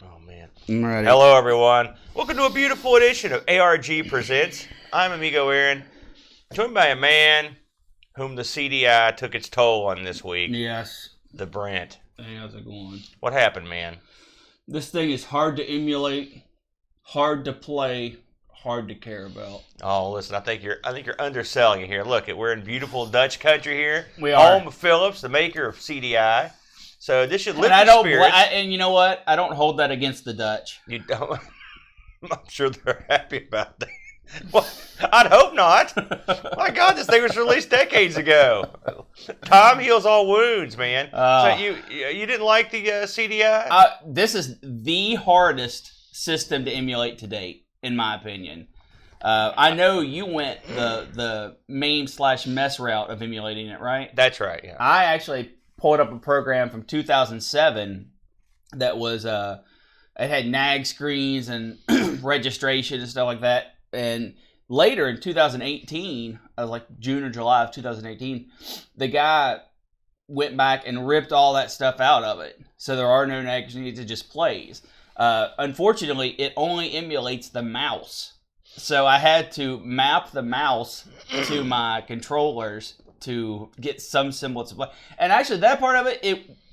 Oh, man. I'm ready. Hello, everyone. Welcome to a beautiful edition of ARG Presents. I'm Amigo Aaron, joined by a man whom the CDI took its toll on this week. Yes. The BRENT. Hey, how's it going? What happened, man? This thing is hard to emulate, hard to play, hard to care about. Oh, listen, I think you're underselling it here. Look, we're in beautiful Dutch country here. We are. Home of Philips, the maker of CDI. So this should lift And your spirits. and you know what? I don't hold that against the Dutch. You don't. I'm sure they're happy about that. Well, I'd hope not. My God, this thing was released decades ago. Time heals all wounds, man. So you didn't like the CDI? This is the hardest system to emulate to date, in my opinion. I know you went the MAME/mess route of emulating it, right? That's right, yeah. I actually pulled up a program from 2007 that was it had nag screens and registration and stuff like that. And later in 2018, like June or July of 2018, the guy went back and ripped all that stuff out of it. So there are no nag screens, it just plays. Unfortunately, it only emulates the mouse. So I had to map the mouse to my controllers to get some semblance of play. And actually, that part of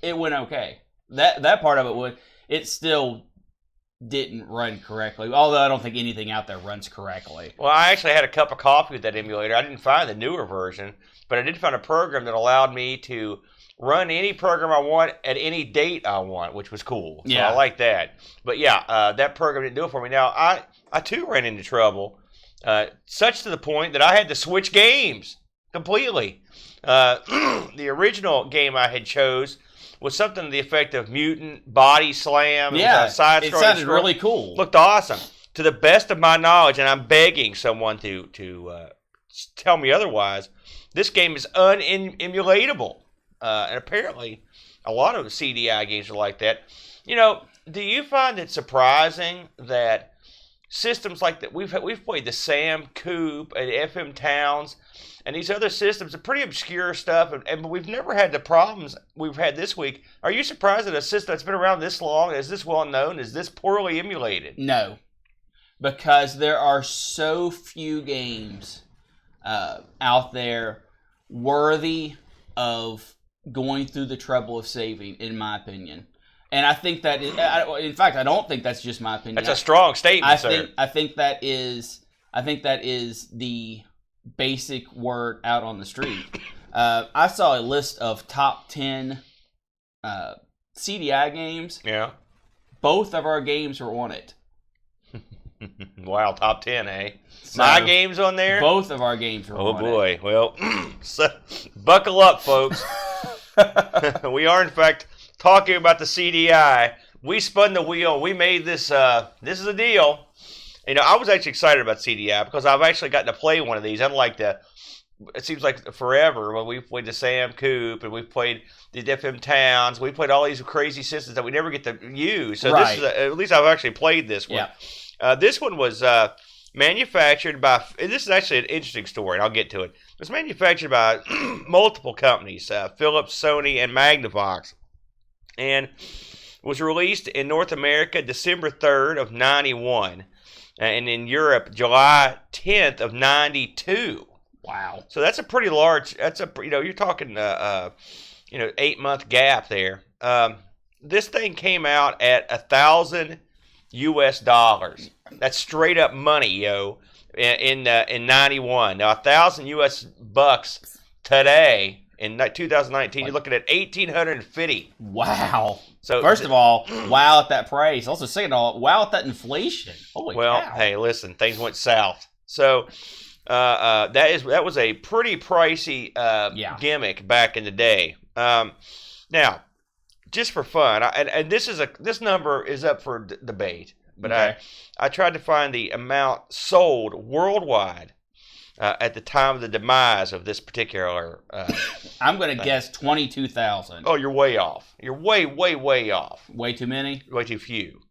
it went okay. That part of it still didn't run correctly. Although I don't think anything out there runs correctly. Well, I actually had a cup of coffee with that emulator. I didn't find the newer version, but I did find a program that allowed me to run any program I want at any date I want, which was cool. So Yeah. I like that. But yeah, that program didn't do it for me. Now, I too ran into trouble, such to the point that I had to switch games completely. The original game I had chose was something to the effect of Mutant Body Slam. Yeah, it sounded really cool. Looked awesome. To the best of my knowledge, and I'm begging someone to tell me otherwise, this game is unemulatable. And apparently, a lot of CDI games are like that. You know, do you find it surprising that systems like that, we've played the Sam Coop and FM Towns, and these other systems are pretty obscure stuff, and we've never had the problems we've had this week. Are you surprised that a system that's been around this long, is this well known, is this poorly emulated? No, because there are so few games out there worthy of going through the trouble of saving, in my opinion. And I think that, in fact, I don't think that's just my opinion. That's a strong statement, sir. I think that is the basic word out on the street. I saw a list of top 10 CDI games. Yeah. Both of our games were on it. Wow, top 10, eh? So, my game's on there? Both of our games were on it. Oh, boy. Well, so, buckle up, folks. We are, in fact, talking about the CDI. We spun the wheel. We made this. This is a deal. You know, I was actually excited about CDI because I've actually gotten to play one of these. Unlike it seems like forever when we've played the Sam Coop and we've played the FM Towns. We played all these crazy systems that we never get to use. So right. This is at least I've actually played this one. Yeah. This one was manufactured by. This is actually an interesting story, and I'll get to it. It was manufactured by multiple companies: Philips, Sony, and Magnavox, and was released in North America December 3rd of ~91. And in Europe, July 10th of '92. Wow! So that's a pretty large. You're talking 8-month gap there. This thing came out at $1,000 US. That's straight up money, yo. In '91. Now $1,000 today in 2019, you're looking at $1,850. Wow. So first of all, wow at that price. Also, second of all, wow at that inflation. Holy cow. Hey, listen, things went south. So that was a pretty pricey gimmick back in the day. Now, just for fun, and this number is up for debate, but okay. I tried to find the amount sold worldwide at the time of the demise of this particular. I'm going to guess 22,000. Oh, you're way off. You're way, way, way off. Way too many? Way too few.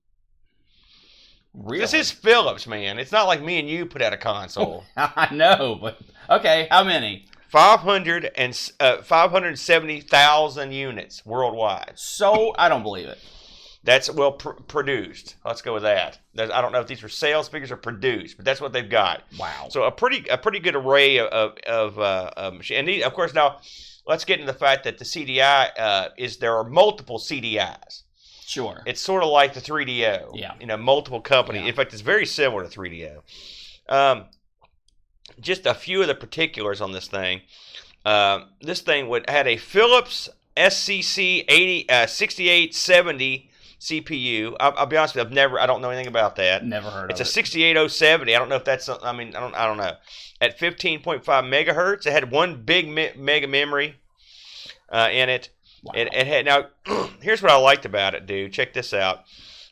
Really? This is Philips, man. It's not like me and you put out a console. I know, but okay. How many? 570,000 units worldwide. So I don't believe it. That's produced. Let's go with that. I don't know if these are sales figures or produced, but that's what they've got. Wow. So a pretty good array of machines. And of course, now let's get into the fact that the CDI there are multiple CDIs. Sure. It's sort of like the 3DO. Yeah. Multiple companies. Yeah. In fact, it's very similar to 3DO. Just a few of the particulars on this thing. This thing had a Philips SCC 6870 CPU. I'll be honest with you, I don't know anything about that. Never heard of it. It's a 68070. I don't know if that's. I don't know. At 15.5 megahertz, it had one big mega memory in it. Wow. It had. Now, here's what I liked about it, dude. Check this out.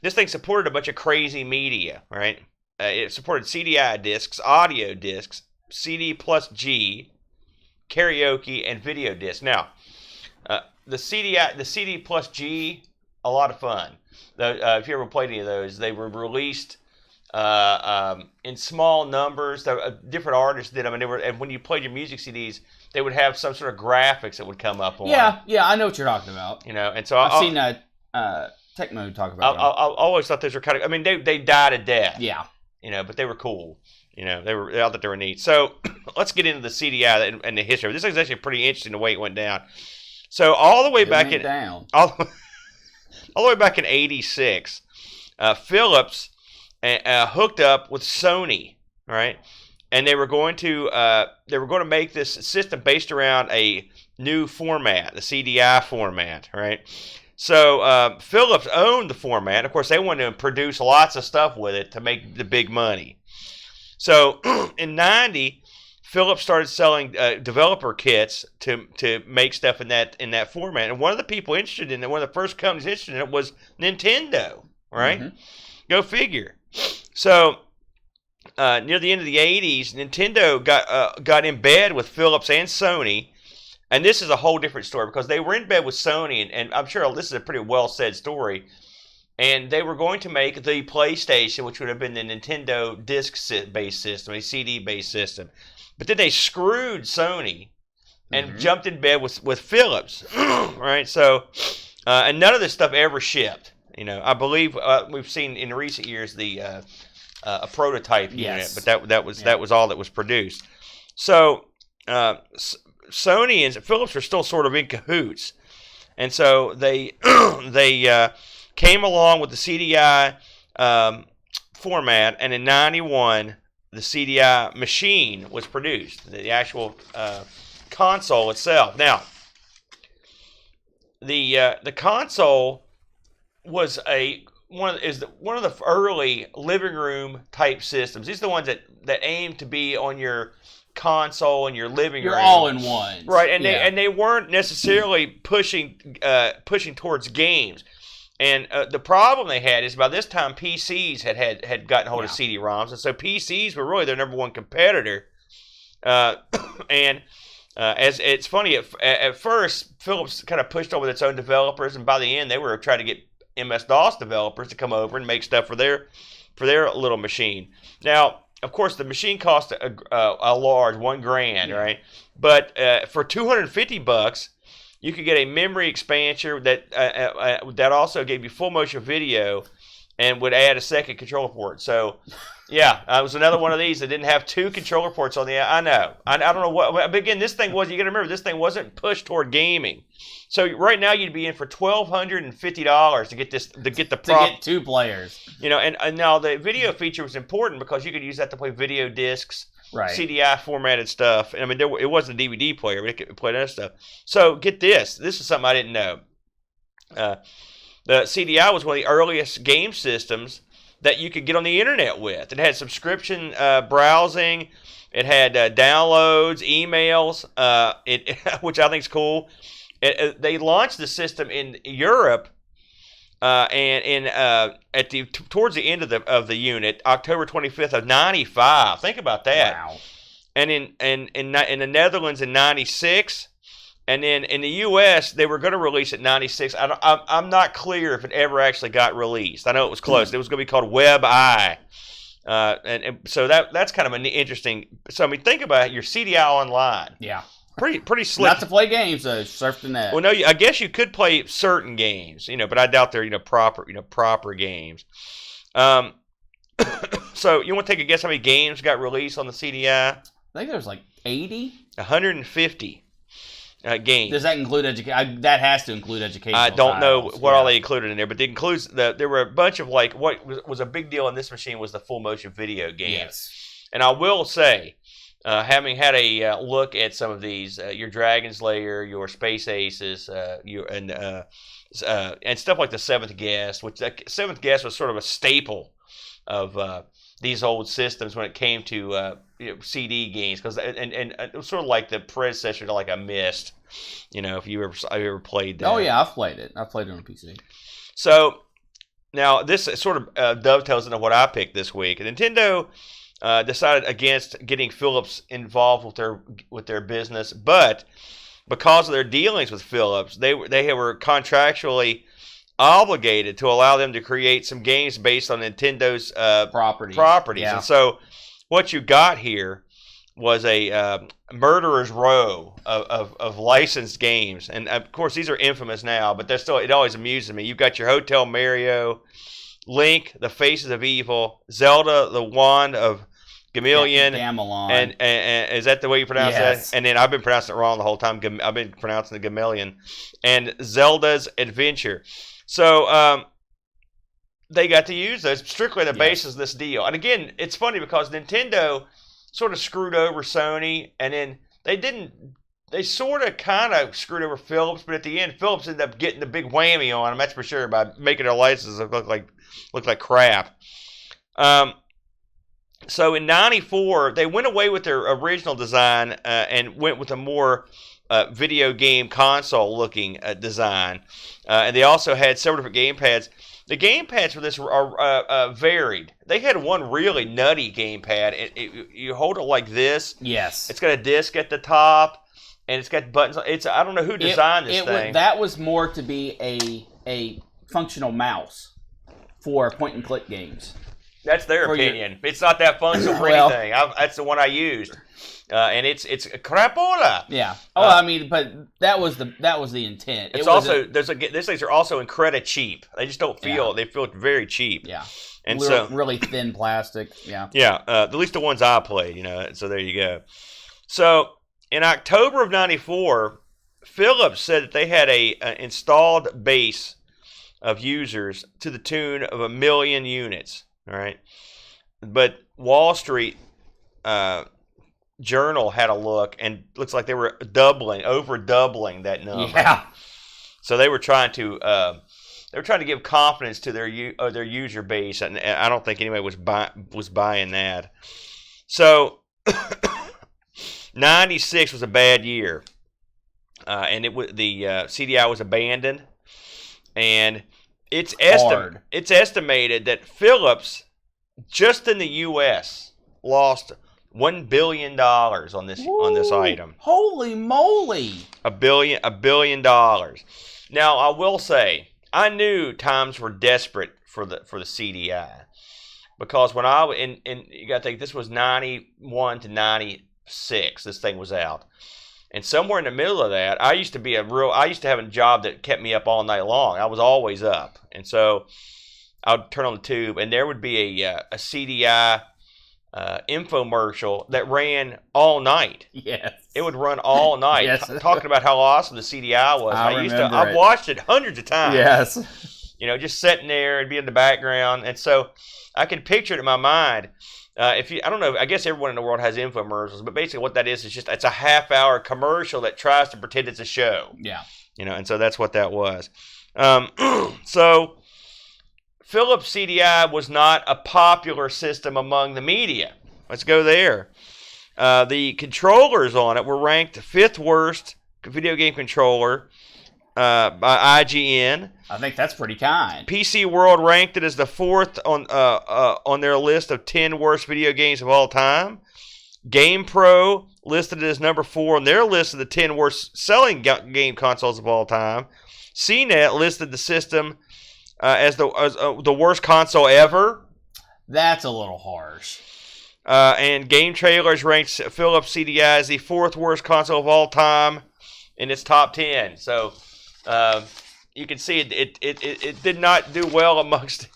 This thing supported a bunch of crazy media, right? It supported CDI discs, audio discs, CD plus G, karaoke, and video discs. Now, the CD plus G, a lot of fun. If you ever played any of those, they were released in small numbers. Different artists did them, and when you played your music CDs, they would have some sort of graphics that would come up on. Yeah, I know what you're talking about. And so I've seen Techno talk about I always thought those were kind of. They died a death. Yeah. But they were cool. I thought they were neat. So let's get into the CDI and the history. This is actually pretty interesting the way it went down. So all the way back in '86, Philips hooked up with Sony, right? And they were going to make this system based around a new format, the CDI format, right? So Philips owned the format. Of course, they wanted to produce lots of stuff with it to make the big money. So in '90, Philips started selling developer kits to make stuff in that format. And one of the people interested in it, one of the first companies interested in it, was Nintendo, right? Mm-hmm. Go figure. So near the end of the '80s, Nintendo got in bed with Philips and Sony. And this is a whole different story because they were in bed with Sony, and I'm sure this is a pretty well-said story. And they were going to make the PlayStation, which would have been the Nintendo disc-based system, a CD-based system. But then they screwed Sony and jumped in bed with Philips, right? So, and none of this stuff ever shipped. I believe we've seen in recent years a prototype unit, but that was all that was produced. So, Sony and Philips are still sort of in cahoots, and so they came along with the CDI format, and in '91 the CDI machine was produced, the actual console itself. Now, the console was one of the early living room type systems. These are the ones that aim to be on your console in your living room. You're all in one, right? And they weren't necessarily pushing towards games. And the problem they had is by this time PCs had gotten hold of CD-ROMs, and so PCs were really their number one competitor. And as it's funny, at first Philips kind of pushed over its own developers, and by the end they were trying to get MS-DOS developers to come over and make stuff for their little machine. Now, of course, the machine cost a large $1,000, right? But for $250, you could get a memory expander that also gave you full motion video and would add a second controller port. So, yeah, it was another one of these that didn't have two controller ports on the. I know. I don't know what. But again, this thing was. You got to remember, this thing wasn't pushed toward gaming. So right now you'd be in for $1,250 to get this to get two players. And now the video feature was important because you could use that to play video discs, right? CDI formatted stuff. And it wasn't a DVD player, but it could play other stuff. So get this. This is something I didn't know. The CDI was one of the earliest game systems that you could get on the internet with. It had subscription browsing. It had downloads, emails, which I think is cool. They launched the system in Europe, towards the end of the unit, October 25th of '95. Think about that. Wow. And in the Netherlands in '96, and then in the U.S. they were going to release it in '96. I'm not clear if it ever actually got released. I know it was close. It was going to be called WebI. And so that's kind of an interesting. So think about it, your CDI online. Yeah. Pretty slick. Not to play games, though. Surf the net. Well, no, I guess you could play certain games, but I doubt they're proper games. So you want to take a guess how many games got released on the CDI? I think there was like 80. 150 games. Does that include education? That has to include education. I don't know what all they included in there, but it includes there were a bunch of what was a big deal in this machine was the full motion video games. Yes. And I will say, having had a look at some of these, your Dragon's Lair, your Space Aces, and stuff like the Seventh Guest, which the Seventh Guest was sort of a staple of these old systems when it came to CD games, because and it was sort of like the predecessor to like a Myst, if you ever played that. Oh yeah, I've played it. I've played it on PC. So now this sort of dovetails into what I picked this week. Nintendo decided against getting Philips involved with their business, but because of their dealings with Philips, they were contractually obligated to allow them to create some games based on Nintendo's properties. Yeah. And so what you got here was a murderer's row of licensed games. And of course, these are infamous now, but it always amuses me. You've got your Hotel Mario, Link, The Faces of Evil, Zelda, The Wand of Gamilon, Gamilon. And is that the way you pronounce that? And then I've been pronouncing it wrong the whole time. I've been pronouncing the Gamilon. And Zelda's Adventure. So they got to use those strictly on the basis of this deal. And again, it's funny because Nintendo sort of screwed over Sony, and then they sort of kind of screwed over Philips, but at the end, Philips ended up getting the big whammy on them, that's for sure, by making their licenses look like crap. So in '94, they went away with their original design and went with a more video game console looking design. And they also had several different gamepads. The gamepads for this are varied. They had one really nutty gamepad. You hold it like this. Yes. It's got a disc at the top, and it's got buttons. I don't know who designed this thing. That was more to be a functional mouse for point-and-click games. That's their opinion. It's not that functional for anything. That's the one I used. And it's crapola. Yeah. I mean, but that was the intent. It's also these things are also incredibly cheap. They just don't feel they feel very cheap. Yeah. And really thin plastic. Yeah. Yeah. At least the ones I played, So there you go. So in October of '94, Philips said that they had a installed base of users to the tune of 1 million units. All right, but Wall Street Journal had a look, and looks like they were over doubling that number. Yeah. So they were trying to give confidence to their user base, and I don't think anybody was buying that. So '96 was a bad year, and the CDI was abandoned, and it's estimated that Philips, just in the U.S., lost $1 billion on this item. Holy moly! $1 billion. Now I will say, I knew times were desperate for the CDI, because when you got to think, this was '91 to '96. This thing was out. And somewhere in the middle of that, I used to have a job that kept me up all night long. I was always up. And so I would turn on the tube, and there would be a CDI infomercial that ran all night. Yes. It would run all night. Yes. Talking about how awesome the CDI was. I've watched it hundreds of times. Yes. Just sitting there and be in the background. And so I can picture it in my mind. I don't know, I guess everyone in the world has infomercials, but basically what that is it's a half-hour commercial that tries to pretend it's a show. Yeah. And so that's what that was. So Philips CDI was not a popular system among the media. Let's go there. The controllers on it were ranked 5th worst video game controller by IGN. I think that's pretty kind. PC World ranked it as the 4th on their list of 10 worst video games of all time. GamePro listed it as number 4 on their list of the 10 worst selling game consoles of all time. CNET listed the system as the worst console ever. That's a little harsh. And Game Trailers ranks Philips CDI as the 4th worst console of all time in its top 10. So you can see it did not do well amongst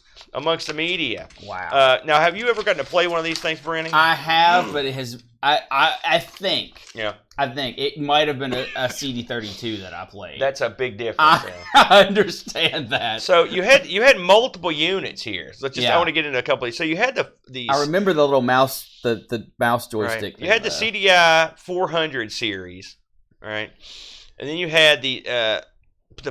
the media. Wow. Now, have you ever gotten to play one of these things, Brennan? I have, but it has. I think. Yeah. I think it might have been a CD32 that I played. That's a big difference. I understand that. So you had multiple units here. So I want to get into a couple of these. So you had these. I remember the little mouse, the mouse joystick. Right. You had the CDI 400 series, right? And then you had the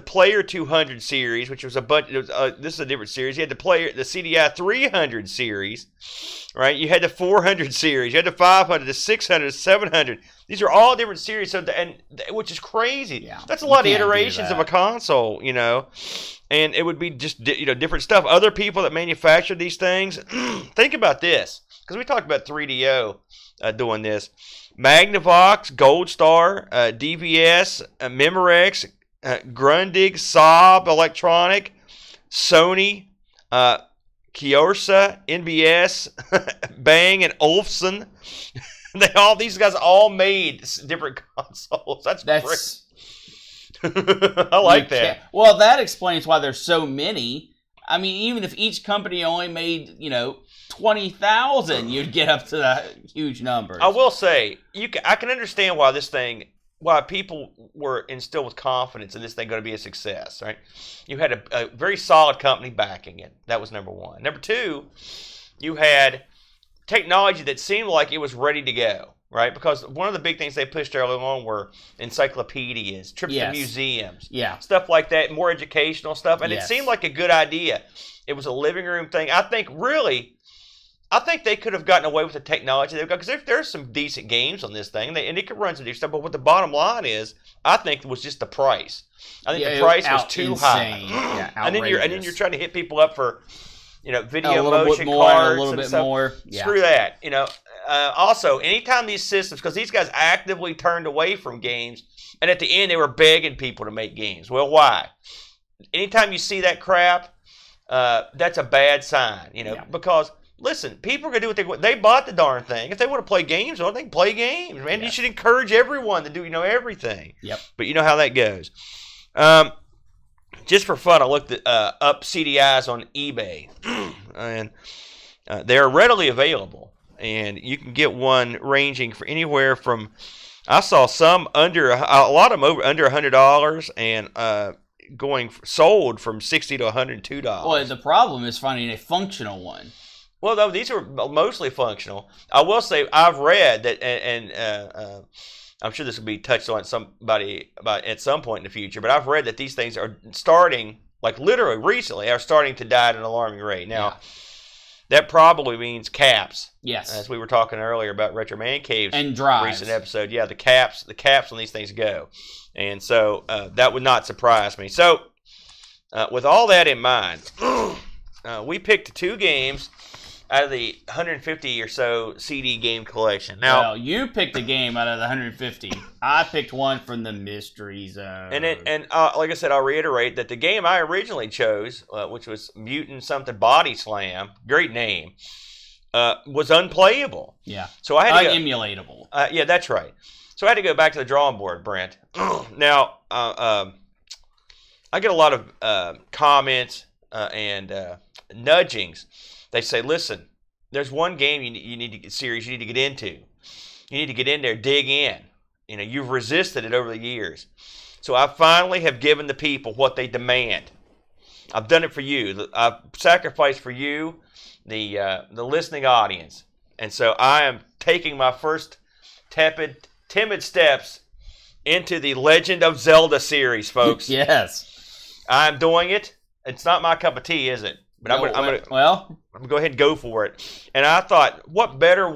Player 200 series, which was a bunch. This is a different series. You had the CDI 300 series, right? You had the 400 series. You had the 500, the 600, the 700. These are all different series. So which is crazy. Yeah, that's a lot of iterations of a console, And it would be just different stuff. Other people that manufactured these things. Think about this, because we talked about 3DO doing this. Magnavox, Gold Star, DVS, Memorex, Grundig, Saab Electronic, Sony, Kiosa, NBS, Bang, and Olufsen. These guys all made different consoles. That's great. I like that. Well, that explains why there's so many. I mean, even if each company only made 20,000, you'd get up to the huge numbers. I will say, I can understand why people were instilled with confidence in this thing going to be a success, right? You had a very solid company backing it. That was number one. Number two, you had technology that seemed like it was ready to go, right? Because one of the big things they pushed early on were encyclopedias, trips to museums, stuff like that, more educational stuff. And it seemed like a good idea. It was a living room thing. I think they could have gotten away with the technology they've got, because there's some decent games on this thing, and it could run some new stuff. But what the bottom line is, I think, was just the price. I think the price was too high. Yeah, and then you're trying to hit people up for, video motion more, cards, a little bit stuff. more. Yeah. Screw that. Also, anytime these systems, because these guys actively turned away from games, and at the end they were begging people to make games. Well, why? Anytime you see that crap, that's a bad sign. Because. Listen, people are going to do what they want. They bought the darn thing. If they want to play games, they can play games, man. You should encourage everyone to do, everything. Yep. But you know how that goes. Just for fun, I looked up CDIs on eBay. And they're readily available. And you can get one ranging for anywhere from, I saw some a lot of them under $100 and sold from $60 to $102. Well, the problem is finding a functional one. Well, though, these are mostly functional. I will say I've read that, and I'm sure this will be touched on somebody at some point in the future, but I've read that these things are starting, like literally recently, are starting to die at an alarming rate. Now, that probably means caps. Yes. As we were talking earlier about Retro Man Cave's and drives. Recent episode. Yeah, the caps on these things go. And so that would not surprise me. So, with all that in mind, we picked 2 games out of the 150 or so CD game collection. Now, well, you picked a game out of the 150. I picked one from the Mystery Zone. And like I said, I'll reiterate that the game I originally chose, which was Mutant something Body Slam, great name, was unplayable. Yeah. So I had to unemulatable. Yeah, that's right. So I had to go back to the drawing board, Brent. Now, I get a lot of comments and nudgings. They say, listen, there's one game you need to get into. You need to get in there, dig in. You've resisted it over the years. So I finally have given the people what they demand. I've done it for you. I've sacrificed for you, the listening audience. And so I am taking my first timid steps into the Legend of Zelda series, folks. Yes. I'm doing it. It's not my cup of tea, is it? But I'm gonna go ahead and go for it. And I thought, what better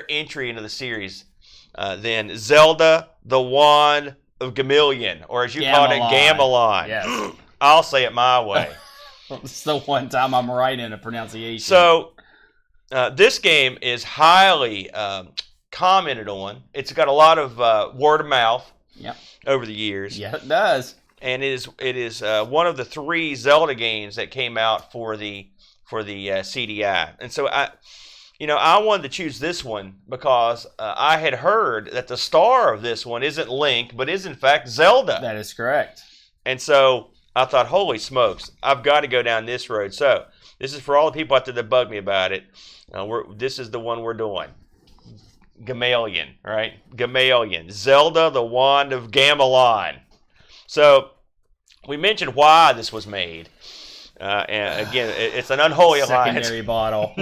entry into the series than Zelda, the Wand of Gamilon, or as you call it, Gamelon. Yes. I'll say it my way. It's the one time I'm right in a pronunciation. So this game is highly commented on. It's got a lot of word of mouth over the years. Yeah, it does. And it is one of the 3 Zelda games that came out for the CDI. And so I wanted to choose this one because I had heard that the star of this one isn't Link, but is in fact Zelda. That is correct. And so I thought, holy smokes, I've got to go down this road. So this is for all the people out there that bug me about it. This is the one we're doing. Gamilon, right? Gamilon. Zelda, the Wand of Gamilon. So we mentioned why this was made. And again, it's an unholy alliance. Secondary bottle.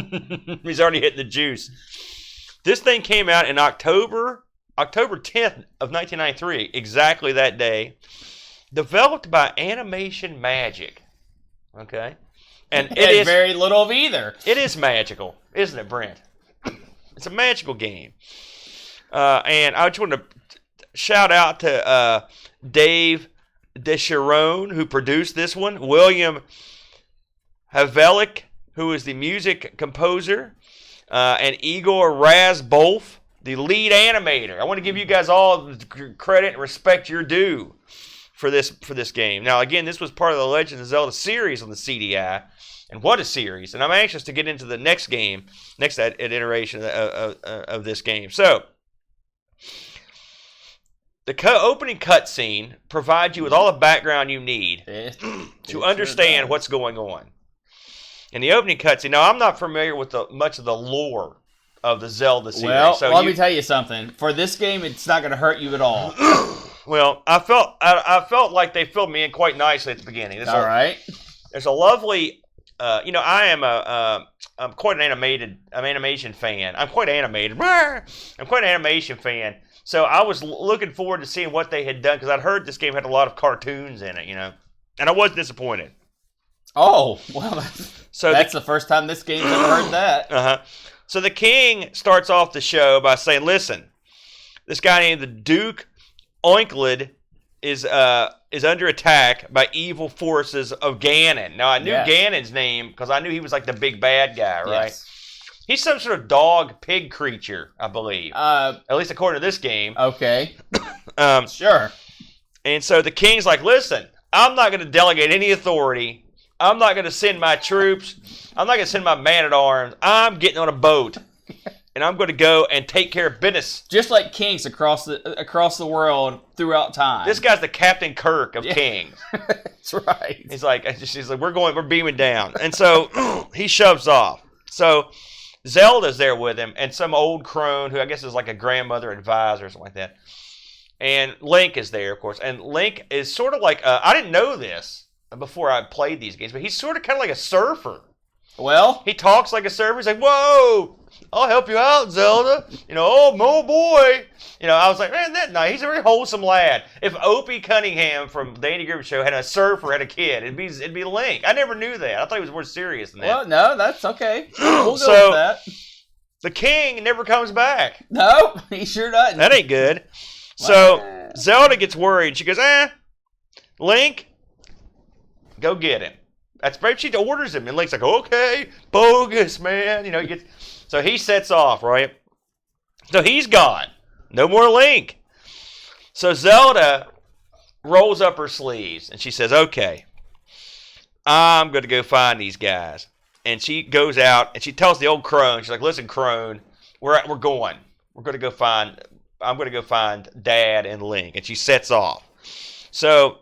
He's already hitting the juice. This thing came out in October 10th of 1993, exactly that day. Developed by Animation Magic. Okay? And it is very little of either. It is magical, isn't it, Brent? It's a magical game. And I just want to shout out to Dave DeCharon, who produced this one, William Havelic, who is the music composer, and Igor Razbolf, the lead animator. I want to give you guys all the credit and respect your due for this game. Now, again, this was part of the Legend of Zelda series on the CDI, and what a series! And I'm anxious to get into the next iteration of this game. So, the opening cutscene provides you with all the background you need to understand what's going on. In the opening cutscene, now I'm not familiar with much of the lore of the Zelda series. Well, let me tell you something. For this game, it's not going to hurt you at all. Well, I felt like they filled me in quite nicely at the beginning. All right. There's a lovely, I'm quite an animation fan. I'm quite animated. I'm quite an animation fan. So I was looking forward to seeing what they had done because I'd heard this game had a lot of cartoons in it, and I was disappointed. Oh, well, that's the first time this game's ever heard that. Uh-huh. So the king starts off the show by saying, listen, this guy named the Duke Oinkled is under attack by evil forces of Ganon. Now, I knew Ganon's name because I knew he was like the big bad guy, right? Yes. He's some sort of dog-pig creature, I believe. At least according to this game. Okay. Sure. And so the king's like, listen, I'm not going to delegate any authority. I'm not going to send my troops. I'm not going to send my man-at-arms. I'm getting on a boat, and I'm going to go and take care of business. Just like kings across the world throughout time. This guy's the Captain Kirk of kings. That's right. He's like, we're beaming down. And so he shoves off. So Zelda's there with him, and some old crone who I guess is like a grandmother advisor or something like that. And Link is there, of course. And Link is sort of like, I didn't know this before I played these games, but he's sort of kind of like a surfer. Well, he talks like a surfer. He's like, whoa, I'll help you out, Zelda. Oh boy. I was like, man, that nice. He's a very wholesome lad. If Opie Cunningham from the Andy Griffith Show had a surfer, had a kid, it'd be Link. I never knew that. I thought he was more serious than that. Well, no, that's okay. We'll go with that. The king never comes back. No, he sure doesn't. That ain't good. So Zelda gets worried. She goes, Link, go get him. That's right. She orders him, and Link's like, okay, bogus, man. So he sets off, right? So he's gone. No more Link. So Zelda rolls up her sleeves, and she says, okay, I'm going to go find these guys. And she goes out, and she tells the old crone, she's like, listen, crone, we're going. I'm going to go find Dad and Link. And she sets off. So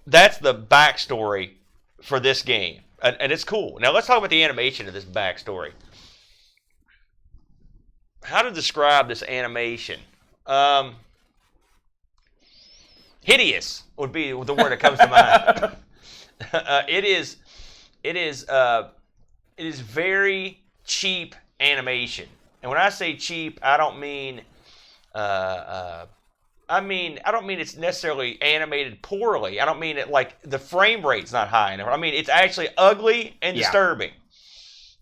that's the backstory for this game. And it's cool. Now let's talk about the animation of this backstory. How to describe this animation? Hideous would be the word that comes to mind. It is very cheap animation. And when I say cheap, I don't mean it's necessarily animated poorly. I don't mean it like the frame rate's not high enough. I mean it's actually ugly and disturbing.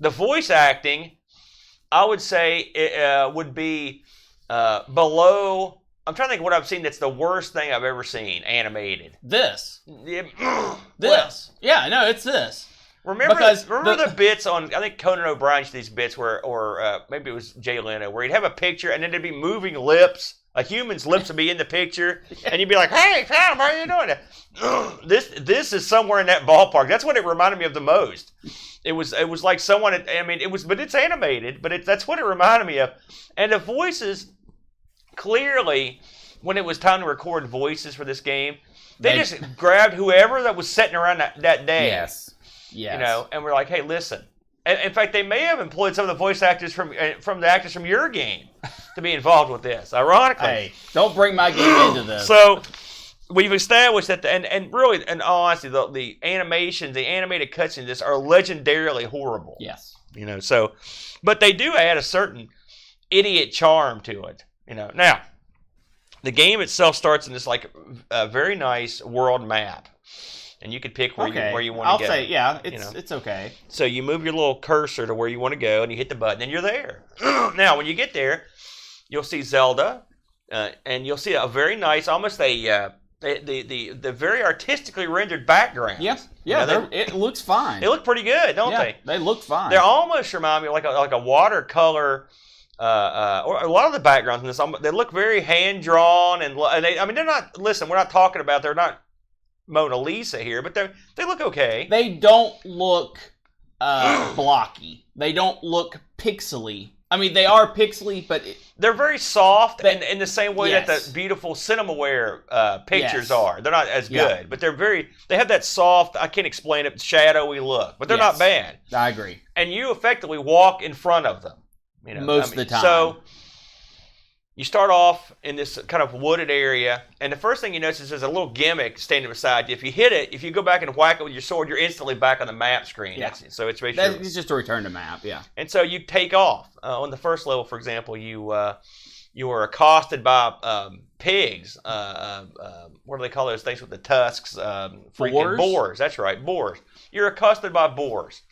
The voice acting, I would say, it would be below. I'm trying to think of what I've seen that's the worst thing I've ever seen animated. This. This. Yeah, no, it's this. Remember the bits on, I think Conan O'Brien used these bits where, or maybe it was Jay Leno, where he'd have a picture and then there'd be moving lips A human's lips would be in the picture, and you'd be like, "Hey, Tom, how are you doing?" This is somewhere in that ballpark. That's what it reminded me of the most. It was like someone. But it's animated. But that's what it reminded me of. And the voices, clearly, when it was time to record voices for this game, they just grabbed whoever that was sitting around that day. Yes. And we're like, "Hey, listen." And in fact, they may have employed some of the voice actors from the actors from your game to be involved with this. Ironically, hey, don't bring my game into this. So we've established that, and really, in all honesty, the animations, the animated cutscenes, in this are legendarily horrible. Yes. But they do add a certain idiot charm to it. Now, the game itself starts in this like a very nice world map. And you can pick where you want to go. I'll say, yeah, it's okay. So you move your little cursor to where you want to go, and you hit the button, and you're there. Now, when you get there, you'll see Zelda, and you'll see a very nice, almost the very artistically rendered background. Yeah, it looks fine. They look pretty good, don't they? They look fine. They almost remind me of like a watercolor. Or a lot of the backgrounds in this, they look very hand drawn, and they're not. Listen, we're not talking about they're not Mona Lisa here, but they look okay. They don't look blocky. They don't look pixely. I mean, they are pixely, but they're very soft, and in the same way that the beautiful Cinemaware pictures are. They're not as good, but they have that soft, I can't explain it, shadowy look, but they're not bad. I agree. And you effectively walk in front of them. Most of the time. So you start off in this kind of wooded area, and the first thing you notice is there's a little gimmick standing beside you. If you hit it, if you go back and whack it with your sword, you're instantly back on the map screen. Yeah. So it's basically... It's just a return to map, yeah. And so you take off. On the first level, for example, you were accosted by pigs. What do they call those things with the tusks? Boars? Boars, that's right, boars. You're accosted by boars.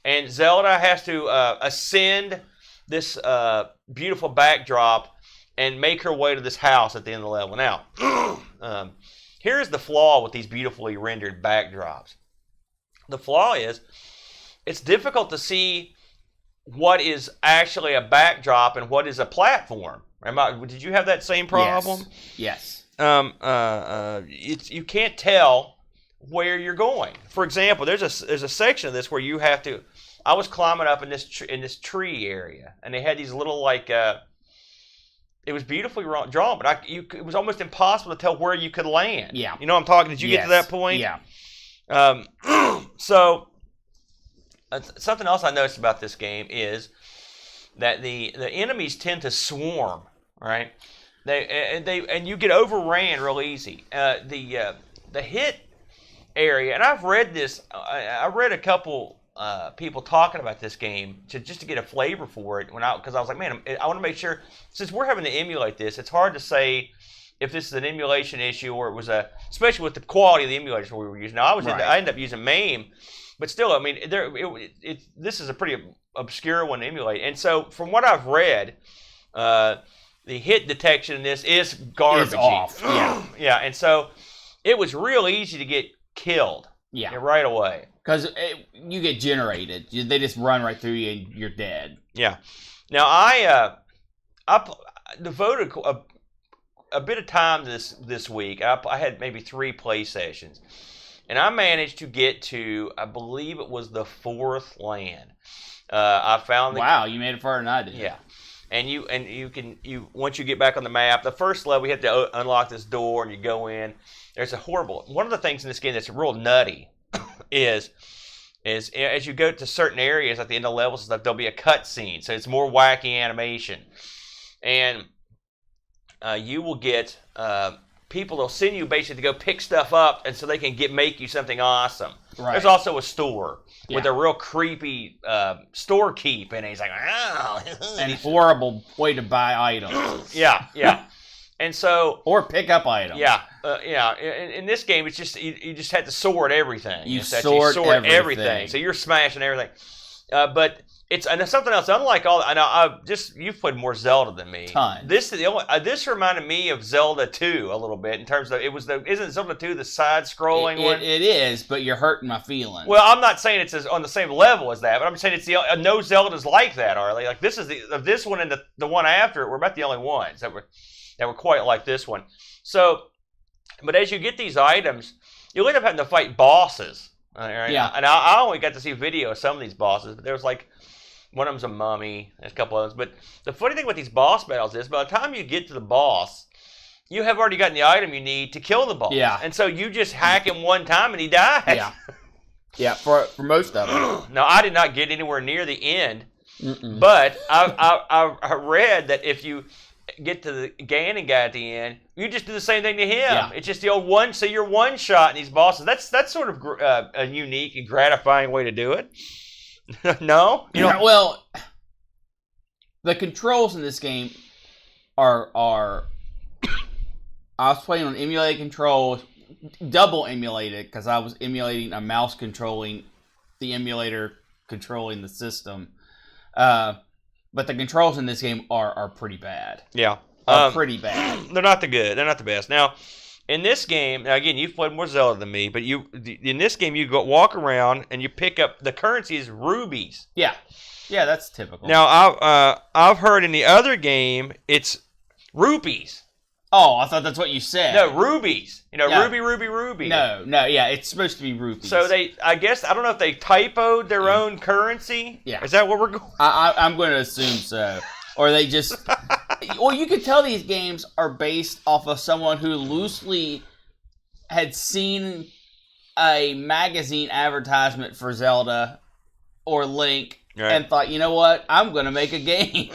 And Zelda has to ascend this beautiful backdrop and make her way to this house at the end of the level. Now, here's the flaw with these beautifully rendered backdrops. The flaw is it's difficult to see what is actually a backdrop and what is a platform. Did you have that same problem? Yes. You can't tell where you're going. For example, there's a section of this where you have to. I was climbing up in this tree area, and they had these little like. It was beautifully drawn, but it was almost impossible to tell where you could land. Yeah. You know what I'm talking? Did you get to that point? Yeah. So, something else I noticed about this game is that the enemies tend to swarm, right? And you get overran real easy. The hit area, and I've read this. I read a couple people talking about this game just to get a flavor for it because I was like, man, I want to make sure since we're having to emulate this, it's hard to say if this is an emulation issue or it was especially with the quality of the emulators we were using. Now I ended up using MAME, but still, I mean, this is a pretty obscure one to emulate. And so from what I've read, the hit detection in this is garbage. It's off. Yeah, and so it was real easy to get killed. Yeah, right away. Because you get generated. They just run right through you and you're dead. Yeah. Now, I devoted a bit of time this week. I had maybe 3 play sessions. And I managed to get to, I believe it was the 4th land. I found wow, you made it farther than I did. Yeah. And you can once you get back on the map, the first level, you have to unlock this door and you go in. There's one of the things in this game that's real nutty is as you go to certain areas at the end of levels and stuff, there'll be a cutscene. So it's more wacky animation. And you will get people, they'll send you basically to go pick stuff up and so they can make you something awesome. Right. There's also a store with a real creepy storekeep in it. He's like, oh. An horrible way to buy items. Yeah. And so, or pick up items. Yeah. In this game, it's just you just had to sort everything. You sort everything. So you're smashing everything. But it's something else. Unlike all, you've played more Zelda than me. Ton. This reminded me of Zelda 2 a little bit in terms of isn't Zelda 2 the side-scrolling one? It is, but you're hurting my feelings. Well, I'm not saying it's on the same level as that, but I'm saying it's no Zeldas like that, are they? Like this is this one and the one after it. We're about the only ones that were. that were quite like this one. So, but as you get these items, you'll end up having to fight bosses. Right? Yeah. And I only got to see video of some of these bosses, but there was like, one of them's a mummy, there's a couple of others. But the funny thing with these boss battles is, by the time you get to the boss, you have already gotten the item you need to kill the boss. Yeah. And so you just hack him one time and he dies. Yeah. Yeah, for most of them. Now, I did not get anywhere near the end, Mm-mm. but I read that if you get to the Ganon guy at the end, you just do the same thing to him. Yeah. It's just the old one, so you're one shot in these bosses. That's sort of a unique and gratifying way to do it. No? You know, Well, the controls in this game are I was playing on emulated controls, double emulated, because I was emulating a mouse controlling the emulator controlling the system. But the controls in this game are pretty bad. yeah. Pretty bad. They're not the good. They're not the best. Now, in this game, now again, you've played more Zelda than me, but in this game, you walk around and you pick up, the currency is rubies. Yeah. Yeah, that's typical. Now, I've heard in the other game, it's rupees. Oh, I thought that's what you said. No, rubies. You know, Yeah. ruby. No, yeah, it's supposed to be rupees. So I guess, I don't know if they typoed their own currency. Yeah. Is that what we're going? I'm going to assume so. Or they just... Well, you could tell these games are based off of someone who loosely had seen a magazine advertisement for Zelda or Link and thought, you know what, I'm going to make a game.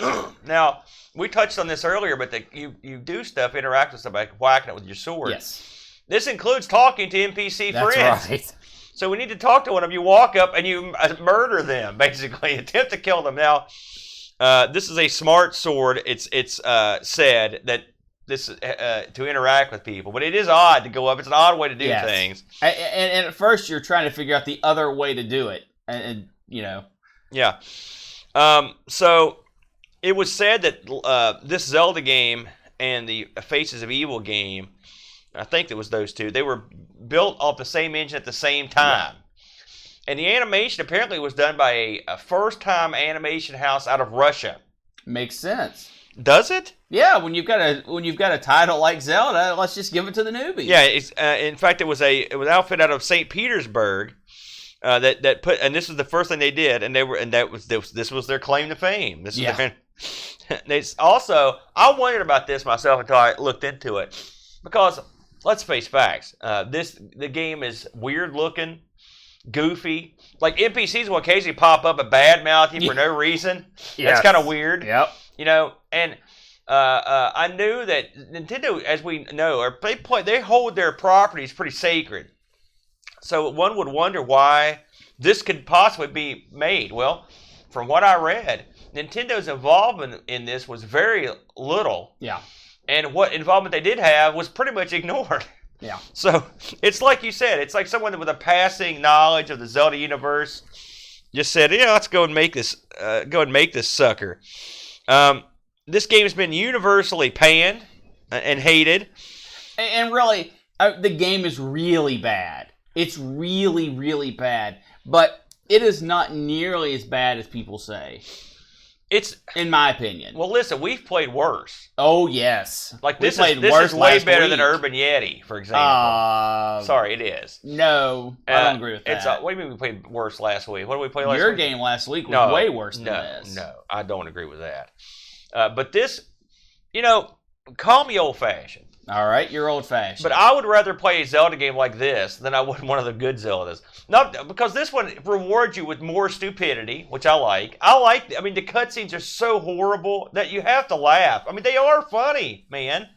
Now, we touched on this earlier, but you do stuff, interact with stuff by whacking it with your sword. Yes. This includes talking to NPC That's friends. right. So we need to talk to one of them. You walk up and you murder them, basically. Attempt to kill them. Now, this is a smart sword. It's said that this to interact with people, but it is odd to go up. It's an odd way to do things. And at first you're trying to figure out the other way to do it, and you know. Yeah. So it was said that this Zelda game and the Faces of Evil game, I think it was those two, they were built off the same engine at the same time. Yeah. And the animation apparently was done by a first-time animation house out of Russia. Makes sense. Does it? Yeah, when you've got a title like Zelda, let's just give it to the newbies. Yeah, it's, in fact, it was an outfit out of St. Petersburg that put, and this was the first thing they did, and this was their claim to fame. This was also, I wondered about this myself until I looked into it, because let's face facts. The game is weird looking, goofy. Like NPCs will occasionally pop up and badmouth you for no reason. That's kind of weird. Yep. You know, and I knew that Nintendo, as we know, they hold their properties pretty sacred. So one would wonder why this could possibly be made. Well, from what I read, Nintendo's involvement in this was very little. Yeah. And what involvement they did have was pretty much ignored. Yeah. So it's like you said, it's like someone with a passing knowledge of the Zelda universe just said, yeah, let's go and make this sucker. This game has been universally panned and hated. And really, the game is really bad. It's really, really bad. But it is not nearly as bad as people say. It's, in my opinion. Well, listen, we've played worse. Oh, yes. Like this is way better than Urban Yeti, for example. Sorry, it is. No, I don't agree with that. What do you mean we played worse last week? What did we play last week? Your game last week was way worse than this. No, I don't agree with that. But this, call me old-fashioned. All right, you're old-fashioned. But I would rather play a Zelda game like this than I would one of the good Zeldas. Not because this one rewards you with more stupidity, which I like. I mean, the cutscenes are so horrible that you have to laugh. I mean, they are funny, man.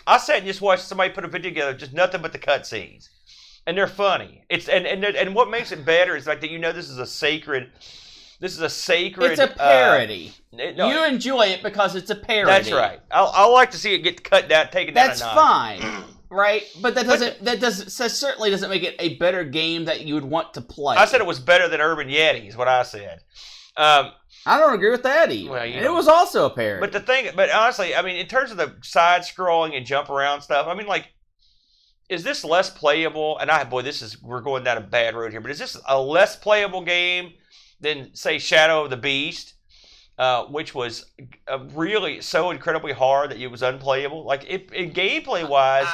I sat and just watched somebody put a video together, just nothing but the cutscenes, and they're funny. And what makes it better is like that. This is a sacred. This is a sacred. It's a parody. You enjoy it because it's a parody. That's right. I like to see it get cut down, taken down a notch. That's fine, right? But that certainly doesn't make it a better game that you would want to play. I said it was better than Urban Yeti. Is what I said. I don't agree with that either. Well, and it was also a parody. But honestly, I mean, in terms of the side scrolling and jump around stuff, I mean, like, is this less playable? And we're going down a bad road here. But is this a less playable game than, say, Shadow of the Beast? which was really so incredibly hard that it was unplayable. Like gameplay wise,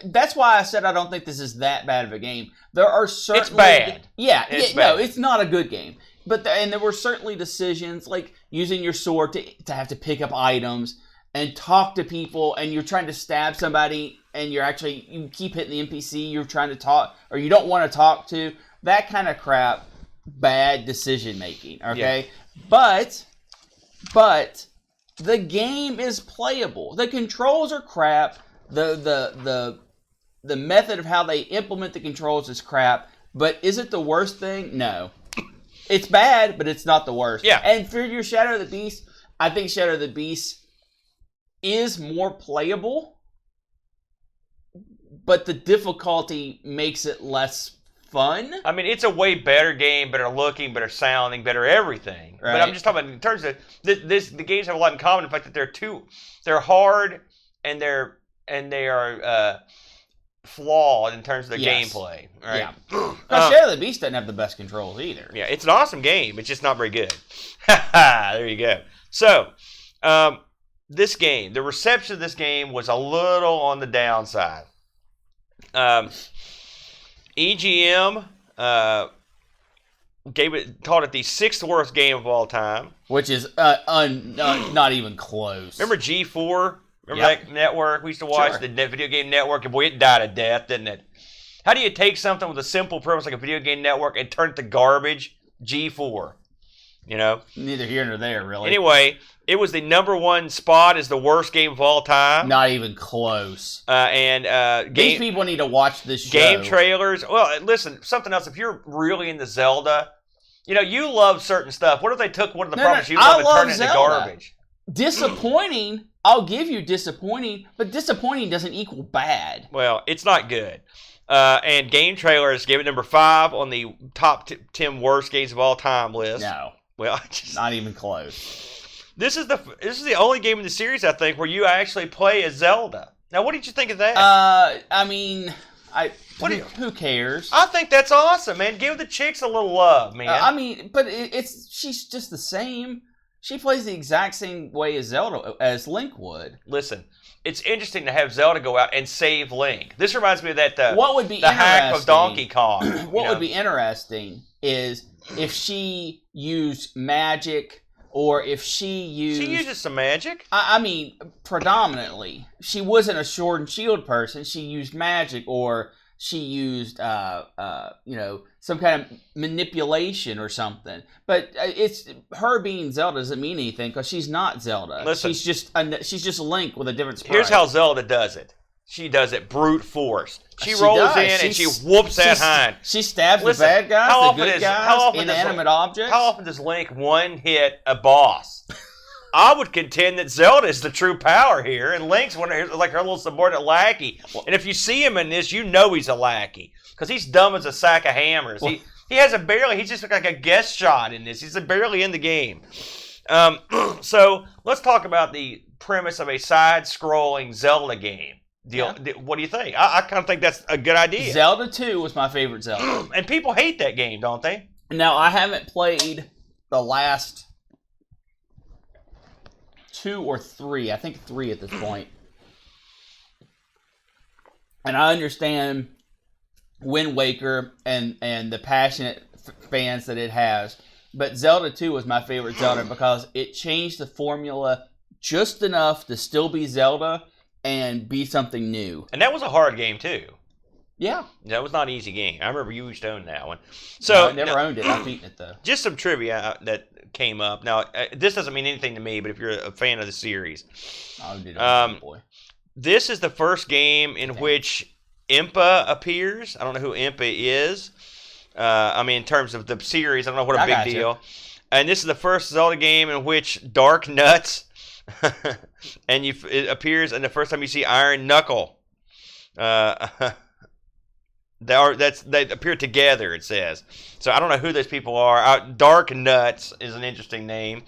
that's why I said I don't think this is that bad of a game. There are certainly it's bad. Bad. No, it's not a good game. But and there were certainly decisions like using your sword to have to pick up items and talk to people, and you're trying to stab somebody, and you keep hitting the NPC you're trying to talk or you don't want to talk to. That kind of crap. Bad decision making. Okay, yeah. But the game is playable. The controls are crap. The method of how they implement the controls is crap. But is it the worst thing? No. It's bad, but it's not the worst. Yeah. And for your Shadow of the Beast, I think Shadow of the Beast is more playable, but the difficulty makes it less fun. I mean, it's a way better game, better looking, better sounding, better everything. Right. But I'm just talking about in terms of the games have a lot in common. In fact, that they're hard and they are flawed in terms of the gameplay. Right? Yeah. Shadow of the Beast doesn't have the best controls either. Yeah, it's an awesome game. It's just not very good. There you go. So, this game, the reception of this game was a little on the downside. EGM called it the 6th worst game of all time, which is not even close. Remember G4? Remember that network? We used to watch the video game network, and boy, it died a death, didn't it? How do you take something with a simple premise like a video game network and turn it to garbage? G4. You know? Neither here nor there, really. Anyway, it was the #1 spot as the worst game of all time. Not even close. These people need to watch this show. Game trailers. Well, listen, something else. If you're really into Zelda, you love certain stuff. What if they took one of the properties you love and turned it into garbage? Disappointing. I'll give you disappointing, but disappointing doesn't equal bad. Well, it's not good. And Game Trailers gave it #5 on the top 10 worst games of all time list. No. Well, not even close. This is the only game in the series, I think, where you actually play as Zelda. Now, what did you think of that? I mean, who cares? I think that's awesome, man. Give the chicks a little love, man. But she's just the same. She plays the exact same way as Link would. Listen, it's interesting to have Zelda go out and save Link. This reminds me of that what would be the hack of Donkey Kong. What would be interesting is if she used magic, or if she uses some magic. I mean, predominantly, she wasn't a sword and shield person. She used magic, or she used some kind of manipulation or something. But it's her being Zelda doesn't mean anything because she's not Zelda. Listen, she's just Link with a different sprite. Here's how Zelda does it. She does it brute force. She rolls in and she whoops that hind. She stabs the bad guys, the good guys, inanimate objects. How often does Link one-hit a boss? I would contend that Zelda is the true power here, and Link's like her little subordinate lackey. And if you see him in this, you know he's a lackey because he's dumb as a sack of hammers. Well, he's just like a guest shot in this. He's barely in the game. So let's talk about the premise of a side-scrolling Zelda game. What do you think? I kind of think that's a good idea. Zelda 2 was my favorite Zelda. And people hate that game, don't they? Now, I haven't played the last 2 or 3. I think 3 at this point. And I understand Wind Waker and the passionate fans that it has. But Zelda 2 was my favorite Zelda because it changed the formula just enough to still be Zelda and be something new. And that was a hard game, too. Yeah. That was not an easy game. I remember you used to own that one. So I never owned it. I've beaten it, though. Just some trivia that came up. Now, this doesn't mean anything to me, but if you're a fan of the series. I owned it, boy. This is the first game in which Impa appears. I don't know who Impa is. In terms of the series, I don't know what a big deal. And this is the first Zelda game in which Dark Nuts and it appears, and the first time you see Iron Knuckle, they appear together. It says so. I don't know who those people are. Dark Nuts is an interesting name.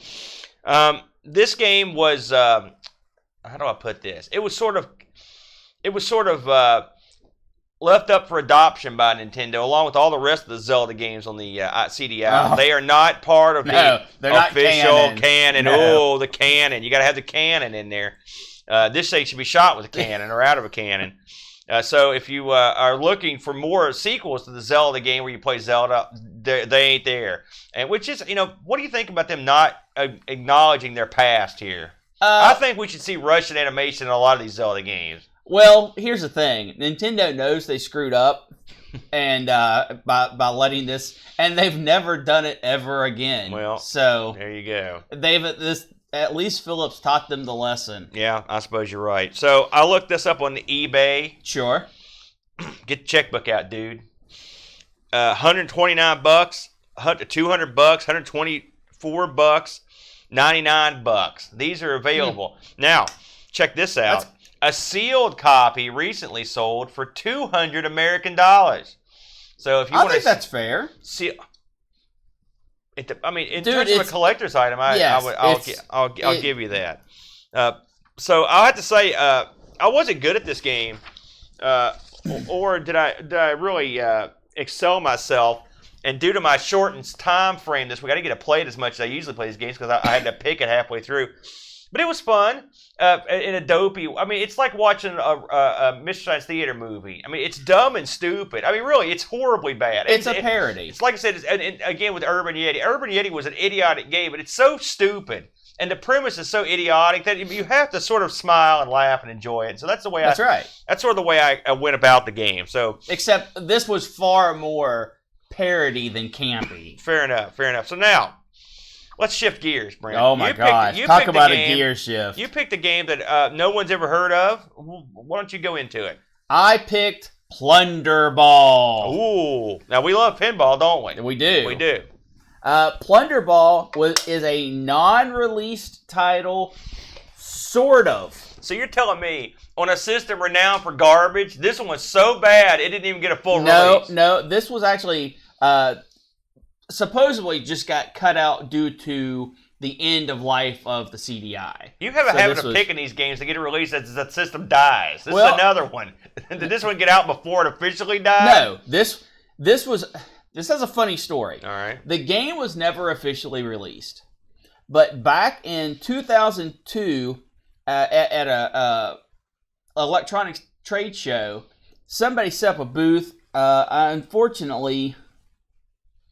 This game was how do I put this? It was sort of left up for adoption by Nintendo, along with all the rest of the Zelda games on the CDI. Oh. They are not part of the official canon. No. Oh, the canon. You got to have the canon in there. This thing should be shot with a cannon or out of a cannon. So if you are looking for more sequels to the Zelda game where you play Zelda, they ain't there. And which is, what do you think about them not acknowledging their past here? I think we should see Russian animation in a lot of these Zelda games. Well, here's the thing. Nintendo knows they screwed up and by letting this, and they've never done it ever again. Well, so there you go. At least Phillips taught them the lesson. Yeah, I suppose you're right. So I looked this up on the eBay. Sure. Get the checkbook out, dude. $129, $200, $124, $99. These are available. Now, check this out. A sealed copy recently sold for $200 American. So if you want to, I think that's fair. In terms of a collector's item, I'll give you that. So I'll have to say, I wasn't good at this game, or did I really excel myself? And due to my shortened time frame this week, I didn't get to play it as much as I usually play these games because I had to pick it halfway through. But it was fun. In a dopey. It's like watching a Mystery Science Theater movie. It's dumb and stupid. Really, it's horribly bad. It's a parody. It's like I said, and again with Urban Yeti. Urban Yeti was an idiotic game, but it's so stupid. And the premise is so idiotic that you have to sort of smile and laugh and enjoy it. So that's the way That's right. That's sort of the way I went about the game. So except this was far more parody than campy. Fair enough. So now, let's shift gears, Brent. Oh my gosh. Talk about a gear shift. You picked a game that no one's ever heard of. Why don't you go into it? I picked Plunderball. Ooh. Now, we love pinball, don't we? We do. We do. Plunderball is a non-released title, sort of. So you're telling me, on a system renowned for garbage, this one was so bad it didn't even get a full release? No. This was actually... supposedly just got cut out due to the end of life of the CDI. You have a habit of picking these games to get a release as the system dies. This is another one. Did this one get out before it officially died? No. This has a funny story. All right. The game was never officially released. But back in 2002, at a electronics trade show, somebody set up a booth. Unfortunately...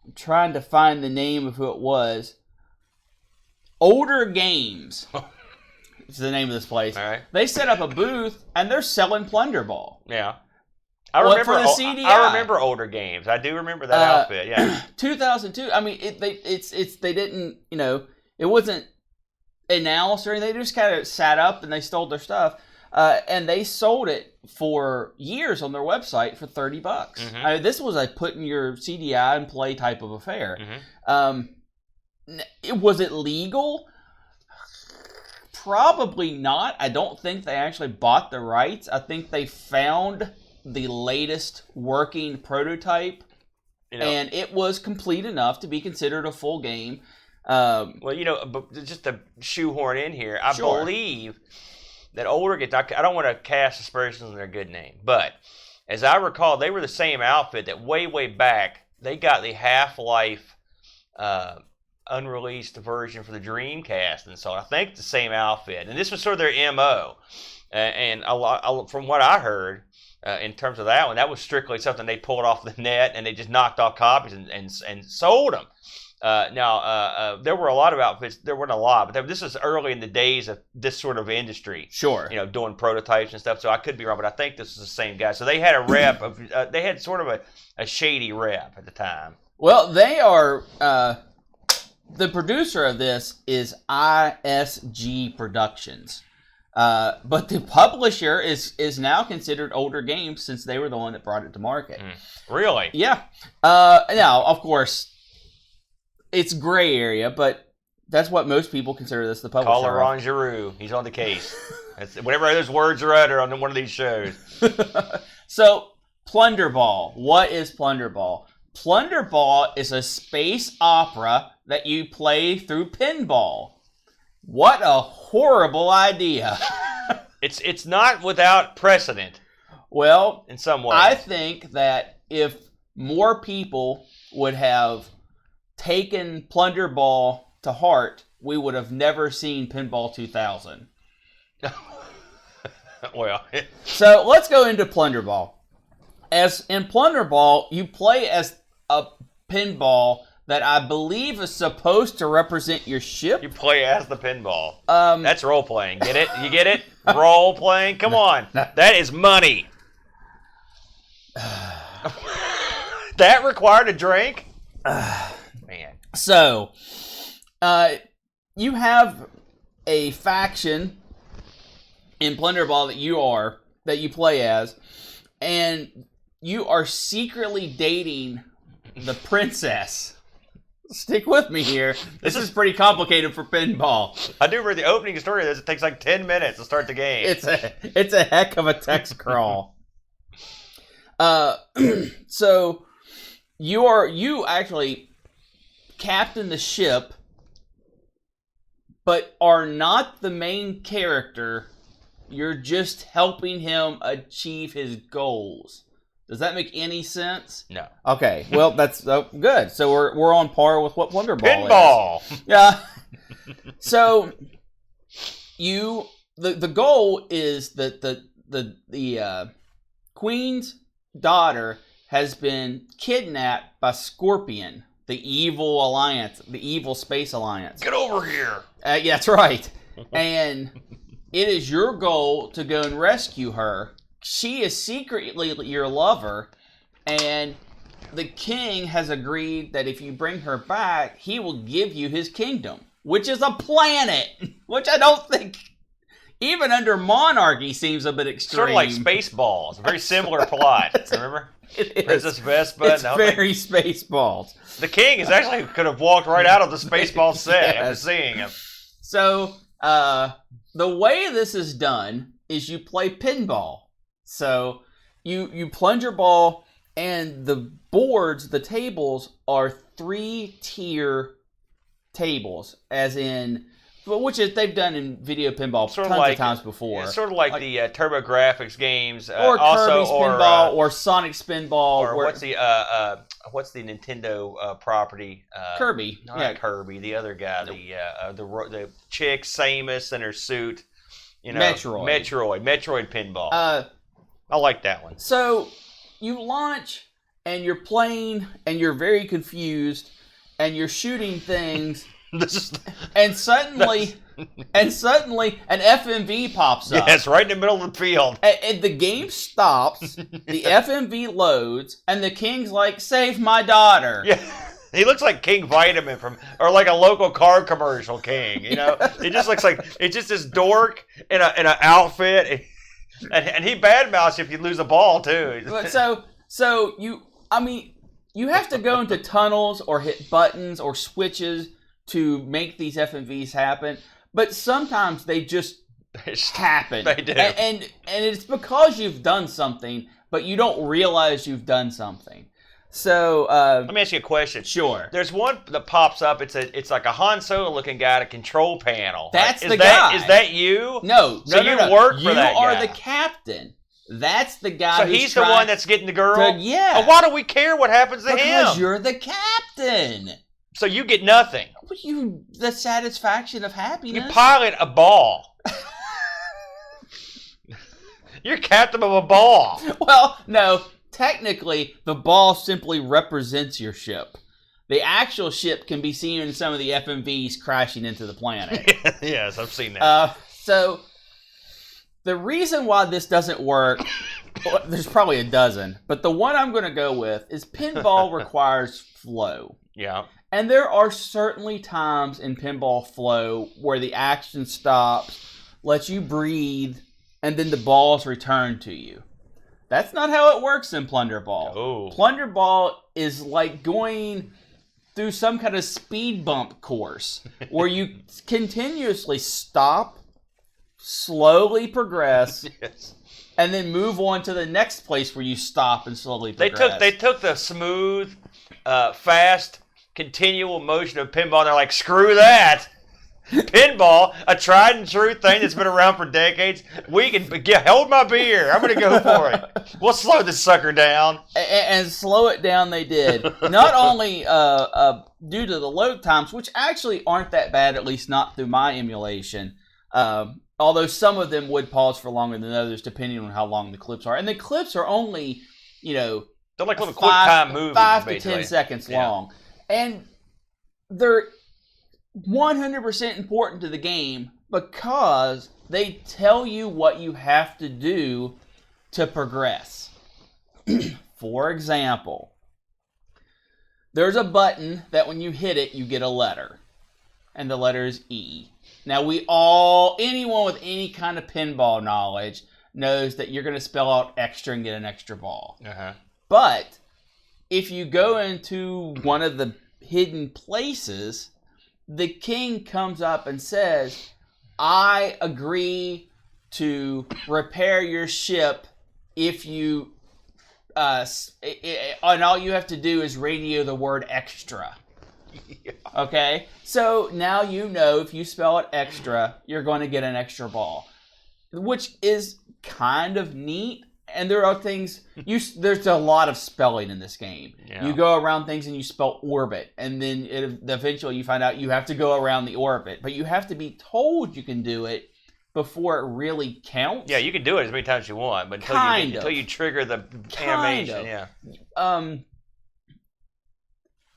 I'm trying to find the name of who it was. Older Games is the name of this place. All right. They set up a booth, and they're selling Plunderball. Yeah. I remember for the CDI. I remember Older Games. I do remember that outfit, yeah. 2002. They didn't, it wasn't announced or anything. They just kind of sat up and they stole their stuff. And they sold it for years on their website for $30. Mm-hmm. This was a put in your CDI and play type of affair. Mm-hmm. Was it legal? Probably not. I don't think they actually bought the rights. I think they found the latest working prototype, and it was complete enough to be considered a full game. But just to shoehorn in here, I believe that Older Games, I don't want to cast aspersions on their good name, but as I recall, they were the same outfit that way back, they got the Half-Life unreleased version for the Dreamcast, and so I think it's the same outfit. And this was sort of their MO. And from what I heard, in terms of that one, that was strictly something they pulled off the net, and they just knocked off copies and sold them. There were a lot of outfits. There weren't a lot, but this was early in the days of this sort of industry. Sure. Doing prototypes and stuff. So I could be wrong, but I think this is the same guy. So they had a rep of. They had sort of a shady rep at the time. Well, they are. The producer of this is ISG Productions, but the publisher is now considered Older Games since they were the one that brought it to market. Really? Yeah. Now, of course. It's gray area, but that's what most people consider this the publisher. Call Ron Giroux. He's on the case. Whenever those words are uttered on one of these shows. So, Plunderball. What is Plunderball? Plunderball is a space opera that you play through pinball. What a horrible idea. It's not without precedent. Well, in some way. I think that if more people would have taken Plunderball to heart, we would have never seen Pinball 2000. Well, so let's go into Plunderball. As in Plunderball, you play as a pinball that I believe is supposed to represent your ship. You play as the pinball. That's role playing. Get it? You get it? Role playing. Come on, that is money. That required a drink. Man. So, you have a faction in Plunderball that you play as, and you are secretly dating the princess. Stick with me here. This is pretty complicated for pinball. I do remember the opening story. It takes like 10 minutes to start the game. It's a heck of a text crawl. So you actually captain the ship, but are not the main character. You're just helping him achieve his goals. Does that make any sense? No. Okay. Well, that's good. So we're on par with what Plunderball is. Pinball. Yeah. So the goal is that the queen's daughter has been kidnapped by Scorpion, the evil alliance, the evil space alliance. Get over here. Yeah, that's right. And it is your goal to go and rescue her. She is secretly your lover, and the king has agreed that if you bring her back, he will give you his kingdom, which is a planet, which I don't think, even under monarchy, seems a bit extreme. Sort of like Spaceballs, a very similar plot. Remember? It is. Princess Vespa. It's very Spaceballs. The king is actually could have walked right out of the Spaceballs set after seeing him. So, the way this is done is you play pinball. So you plunge your ball, and the boards, the tables, are 3-tier tables, as in, which is they've done in video pinball sort tons of of times before. It's sort of like the TurboGrafx games, or Kirby's Pinball, or Sonic Spinball, or what's the Nintendo property? Kirby. Not Kirby. The other guy, the chick Samus in her suit. You know, Metroid Pinball. I like that one. So you launch, and you're playing, and you're very confused, and you're shooting things, and suddenly an FMV pops up. Yes, right in the middle of the field. And the game stops, the FMV loads, and the king's like, "Save my daughter." Yeah. He looks like King Vitamin or like a local car commercial king, you know? He just looks like, it's just this dork in an outfit, and he badmouths if you lose a ball, too. So you have to go into tunnels or hit buttons or switches to make these FMVs happen, but sometimes they just happen. They do. And it's because you've done something, but you don't realize you've done something. So let me ask you a question. Sure. There's one that pops up. It's like a Han Solo looking guy at a control panel. That's the guy. Is that you? No. So you work for that guy. You are the captain. That's the guy. So he's the one that's getting the girl. Yeah. Well, why do we care what happens to him? Because you're the captain. So you get nothing. The satisfaction of happiness. You pilot a ball. You're captain of a ball. Well, no. Technically, the ball simply represents your ship. The actual ship can be seen in some of the FMVs crashing into the planet. Yes, I've seen that. So, the reason why this doesn't work, there's probably a dozen, but the one I'm going to go with is pinball requires flow. Yeah. And there are certainly times in pinball flow where the action stops, lets you breathe, and then the balls return to you. That's not how it works in Plunderball. Oh. Plunderball is like going through some kind of speed bump course where you continuously stop, slowly progress, yes, and then move on to the next place where you stop and slowly progress. They took the smooth, fast, continual motion of pinball, and they're like, screw that. Pinball, a tried and true thing that's been around for decades. We can hold my beer. I'm going to go for it. We'll slow this sucker down. And slow it down they did. Not only due to the load times, which actually aren't that bad, at least not through my emulation. Although some of them would pause for longer than others, depending on how long the clips are. And the clips are only, they're like little quick time movies, 5 to basically. 10 seconds long. And they're 100% important to the game because they tell you what you have to do to progress. For example, there's a button that when you hit it, you get a letter. And the letter is E. Now, anyone with any kind of pinball knowledge knows that you're going to spell out extra and get an extra ball. Uh-huh. But if you go into one of the hidden places, the king comes up and says, I agree to repair your ship if you, and all you have to do is radio the word extra. Yeah. Okay? So now you know if you spell it extra, you're going to get an extra ball, which is kind of neat. And there are things, there's a lot of spelling in this game. Yeah. You go around things and you spell orbit. And then eventually you find out you have to go around the orbit. But you have to be told you can do it before it really counts. Yeah, you can do it as many times as you want. But until you trigger the animation. Yeah.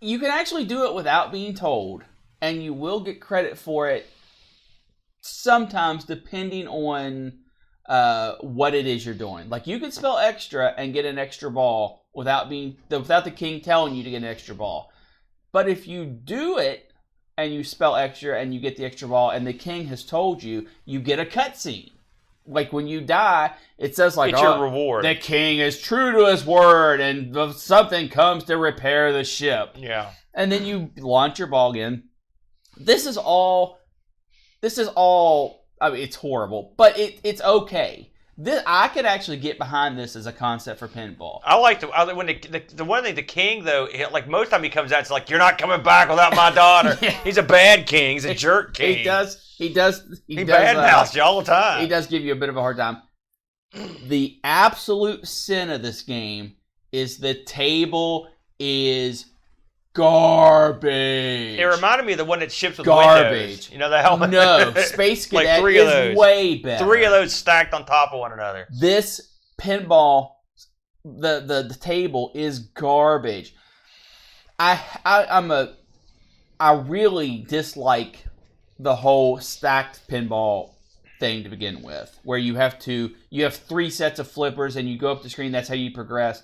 You can actually do it without being told. And you will get credit for it sometimes depending on what it is you're doing. Like you can spell extra and get an extra ball without the king telling you to get an extra ball. But if you do it and you spell extra and you get the extra ball and the king has told you, you get a cutscene. Like when you die, it says like, it's your reward. The king is true to his word and something comes to repair the ship. Yeah. And then you launch your ball again. This is all, I mean, it's horrible, but it's okay. I could actually get behind this as a concept for pinball. I like when the one thing, the king, though, like most time he comes out, it's like, you're not coming back without my daughter. Yeah. He's a bad king. He's a jerk king. He bad-mouths you all the time. He does give you a bit of a hard time. The absolute sin of this game is the table is garbage. It reminded me of the one that ships with garbage. Windows. The helmet. No, Space Cadet like 3 of is those. Way better. 3 of those stacked on top of one another. This pinball, the table is garbage. I really dislike the whole stacked pinball thing to begin with, where you have 3 sets of flippers and you go up the screen. That's how you progress.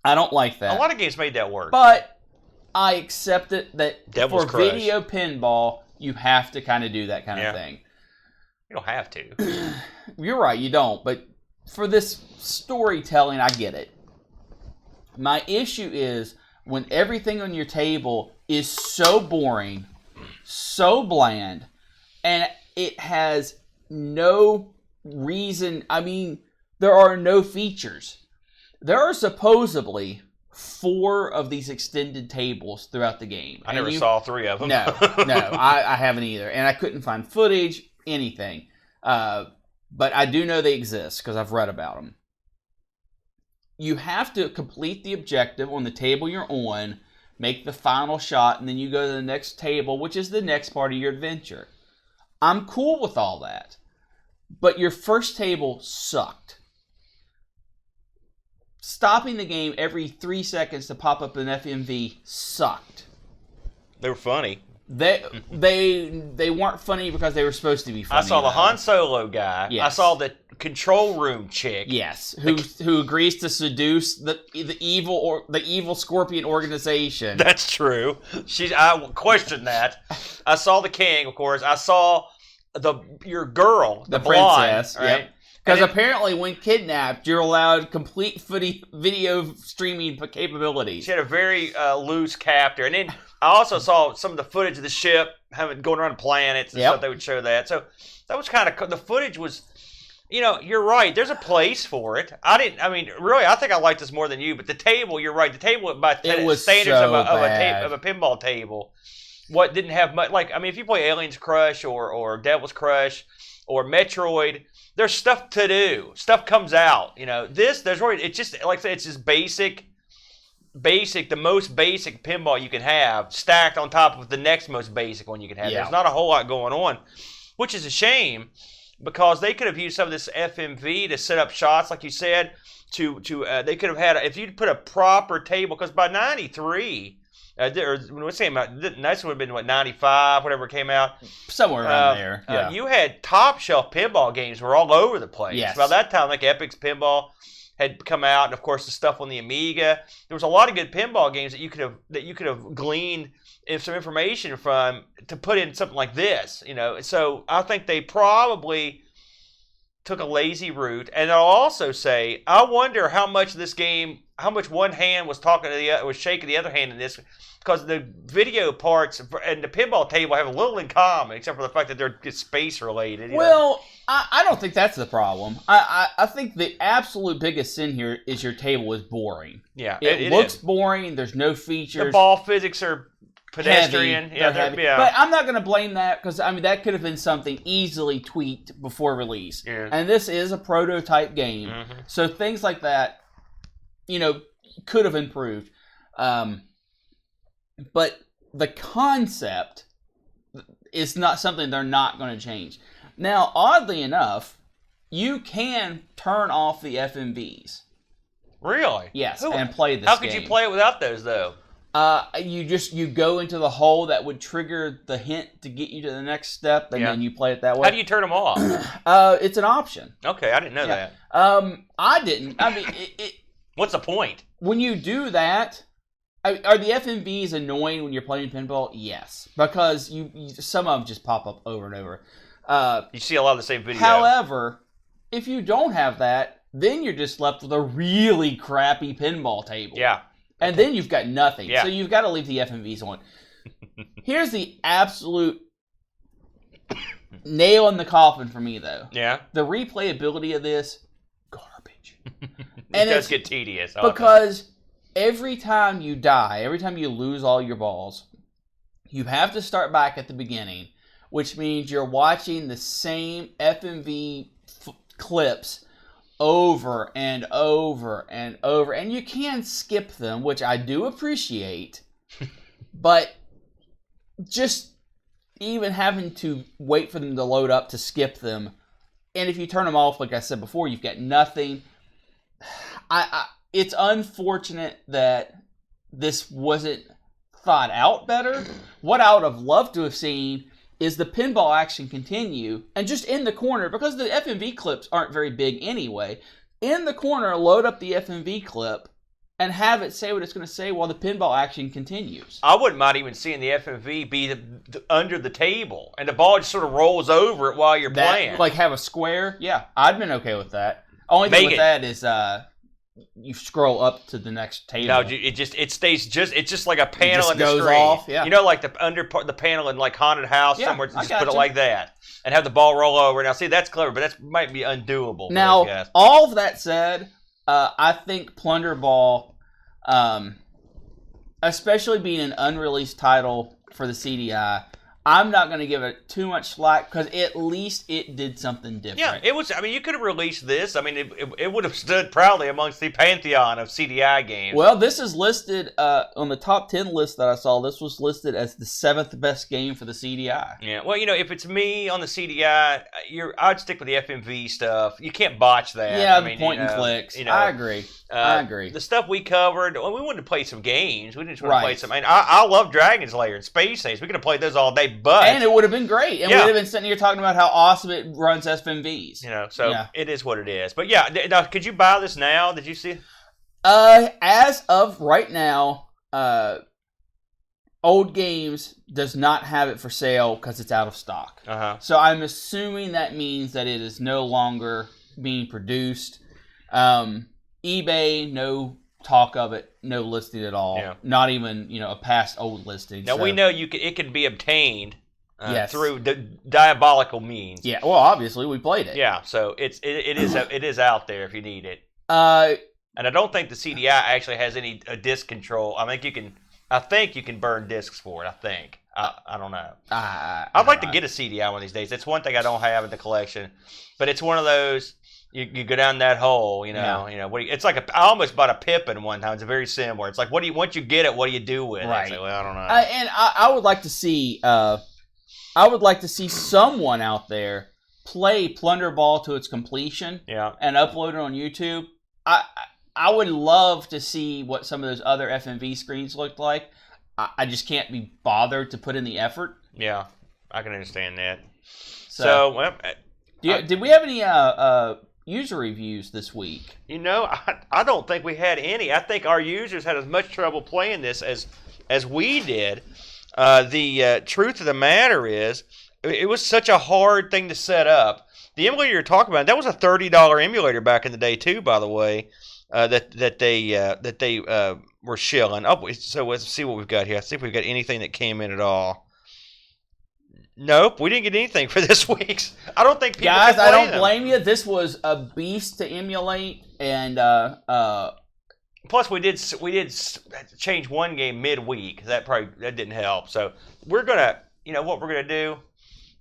I don't like that. A lot of games made that work, but I accept it that Devil's for Crush. video pinball, you have to kind of do that kind of thing. You don't have to. You're right, you don't. But for this storytelling, I get it. My issue is when everything on your table is so boring, so bland, and it has no reason. I mean, there are no features. There are supposedly 4 of these extended tables throughout the game. I never saw 3 of them. No, I haven't either. And I couldn't find footage, anything. But I do know they exist because I've read about them. You have to complete the objective on the table you're on, make the final shot, and then you go to the next table, which is the next part of your adventure. I'm cool with all that. But your first table sucked. Stopping the game every 3 seconds to pop up an FMV sucked. They were funny. They weren't funny because they were supposed to be funny. I saw the Han Solo guy. Yes. I saw the control room chick. Yes, who agrees to seduce the evil Scorpion organization. That's true. I questioned that. I saw the king, of course. I saw your girl, the blonde, princess, right? Yep. Because apparently when kidnapped, you're allowed complete video streaming capabilities. She had a very loose captor. And then I also saw some of the footage of the ship going around planets and stuff. They would show that. So that was kind of, the footage was, you're right. There's a place for it. Really, I think I liked this more than you. But the table, you're right. The table, by standards of a pinball table, what didn't have much. Like, I mean, if you play Aliens Crush or Devil's Crush or Metroid, there's stuff to do. Stuff comes out. There's really, it's just, like I said, it's just basic, the most basic pinball you can have stacked on top of the next most basic one you can have. Yeah. There's not a whole lot going on, which is a shame because they could have used some of this FMV to set up shots, like you said. They could have had, if you'd put a proper table, because by 93, or what's saying about next one would have been 95, whatever came out, somewhere around there. Yeah. You had top shelf pinball games were all over the place. Yes. By that time, like Epic's Pinball had come out, and of course the stuff on the Amiga. There was a lot of good pinball games that you could have gleaned some information from to put in something like this. So I think they probably took a lazy route. And I'll also say, I wonder how much one hand was talking to the other, was shaking the other hand in this, because the video parts and the pinball table have a little in common, except for the fact that they're just space related. Well, I don't think that's the problem. I think the absolute biggest sin here is your table is boring. Yeah, it looks boring. There's no features. The ball physics are pedestrian. Heavy. Heavy. Yeah. But I'm not going to blame that, because that could have been something easily tweaked before release. Yeah. And this is a prototype game, so things like that, could have improved. But the concept is not something they're not going to change. Now, oddly enough, you can turn off the FMVs. Really? Yes, and play this How could game. you play it without those, though? You go into the hole that would trigger the hint to get you to the next step, and then you play it that way. How do you turn them off? It's an option. Okay, I didn't know that. I didn't. What's the point? When you do that, are the FMVs annoying when you're playing pinball? Yes, because some of them just pop up over and over. You see a lot of the same video. However, if you don't have that, then you're just left with a really crappy pinball table. Yeah. And then you've got nothing. Yeah. So you've got to leave the FMVs on. Here's the absolute nail in the coffin for me, though. Yeah. The replayability of this, garbage. It does get tedious. Because every time you die, every time you lose all your balls, you have to start back at the beginning, which means you're watching the same FMV clips over and over and over, and you can skip them, which I do appreciate, but just even having to wait for them to load up to skip them, and if you turn them off, like I said before, you've got nothing. It's unfortunate that this wasn't thought out better. What I would have loved to have seen is the pinball action continue, and just in the corner, because the FMV clips aren't very big anyway, in the corner, load up the FMV clip and have it say what it's going to say while the pinball action continues. I wouldn't mind even seeing the FMV be under the table, and the ball just sort of rolls over it while you're playing. Like have a square? Yeah, I'd been okay with that. Only thing with that is you scroll up to the next table. No, it's just like a panel in the goes screen. Off, yeah. Like the panel in like Haunted House somewhere. Just put it you. like that and have the ball roll over. Now, see, that's clever, but that might be undoable. Now, all of that said, I think Plunderball, especially being an unreleased title for the CDI, I'm not going to give it too much slack, because at least it did something different. Yeah, it was. I mean, you could have released this. I mean, it would have stood proudly amongst the pantheon of CDI games. Well, this is listed on the top 10 list that I saw. This was listed as the 7th best game for the CDI. Yeah. Well, if it's me on the CDI, I'd stick with the FMV stuff. You can't botch that. Yeah, point and clicks. I agree. I agree. The stuff we covered, we wanted to play some games. We didn't just want to play some. I love Dragon's Lair and Space Age. We could have played those all day, but and it would have been great. And we'd have been sitting here talking about how awesome it runs FMVs. So it is what it is. But yeah, now could you buy this now? Did you see? As of right now, Old Games does not have it for sale because it's out of stock. So I'm assuming that means that it is no longer being produced. eBay, no talk of it, no listing at all. Yeah. Not even a past old listing. Now we know it can be obtained through the diabolical means. Yeah, well, obviously we played it. Yeah, so it is out there if you need it. And I don't think the CDI actually has any disc control. I think you can burn discs for it. I I don't know. I'd like to get a CDI one of these days. It's one thing I don't have in the collection, but it's one of those. You go down that hole, you know. It's like I almost bought a Pippin one time. It's very similar. It's like once you get it, what do you do with it? Right. Like, well, I don't know. And I would like to see. I would like to see someone out there play Plunderball to its completion. Yeah. And upload it on YouTube. I would love to see what some of those other FMV screens looked like. I just can't be bothered to put in the effort. Yeah, I can understand that. So well, did we have any user reviews this week? I don't think we had any. I think our users had as much trouble playing this as we did. The truth of the matter is, it was such a hard thing to set up. The emulator you're talking about, that was a $30 emulator back in the day too, by the way. That they were shilling. Oh, so let's see what we've got here. Let's see if we've got anything that came in at all. Nope, we didn't get anything for this week's. I don't think people guys. I don't them. blame you. This was a beast to emulate, and plus we did change one game midweek. That didn't help. So we're gonna, what we're gonna do.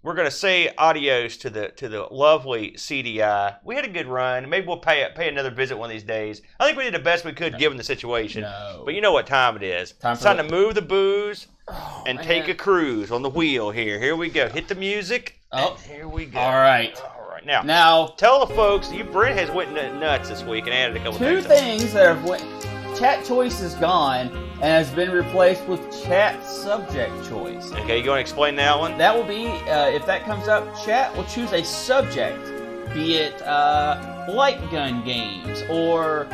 We're gonna say adios to the lovely CDI. We had a good run. Maybe we'll pay another visit one of these days. I think we did the best we could given the situation. No. But you know what time it is. It's time to move the booze and take a cruise on the wheel here. Here we go. Hit the music. Oh, here we go. All right. Now tell the folks. Brent has went nuts this week and added a couple two things that have went. Chat choice is gone and has been replaced with chat subject choice. Okay, you want to explain that one? That will be, if that comes up, chat will choose a subject, be it light gun games or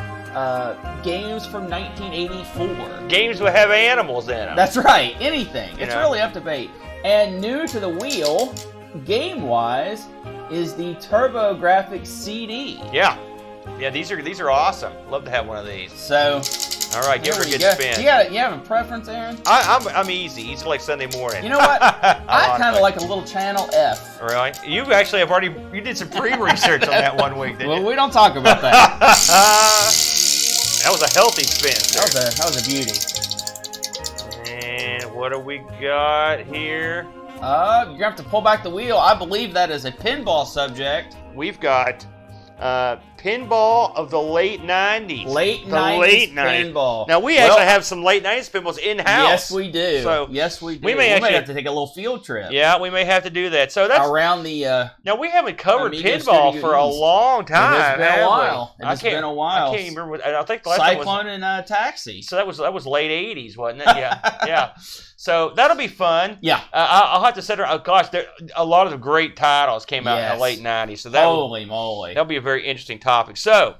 games from 1984. Games that have animals in them. That's right, anything. It's really up to date. And new to the wheel, game-wise, is the TurboGrafx CD. Yeah, these are awesome. Love to have one of these. So, all right, give her a good spin. You have a preference, Aaron? I'm easy. Easy like Sunday morning. You know what? I kind of like a little channel F. Really? You actually have you did some pre-research on that one week, didn't you? Well, we don't talk about that. That was a healthy spin, sir. That was a beauty. And what do we got here? You're going to have to pull back the wheel. I believe that is a pinball subject. We've got pinball of the late 90s. Late 90s pinball. Now, we actually have some late 90s pinballs in-house. Yes, we do. So yes, we do. We may have to take a little field trip. Yeah, we may have to do that. So that's around the... now, we haven't covered Amigos pinball for a long time. It's been a while. It's been a while. I can't even remember. I think the last Cyclone time was, and Taxi. So that was late 80s, wasn't it? Yeah, yeah. So that'll be fun. Yeah. I'll have to set her. Oh, gosh, a lot of the great titles came out in the late 90s. So holy moly. That'll be a very interesting topic. So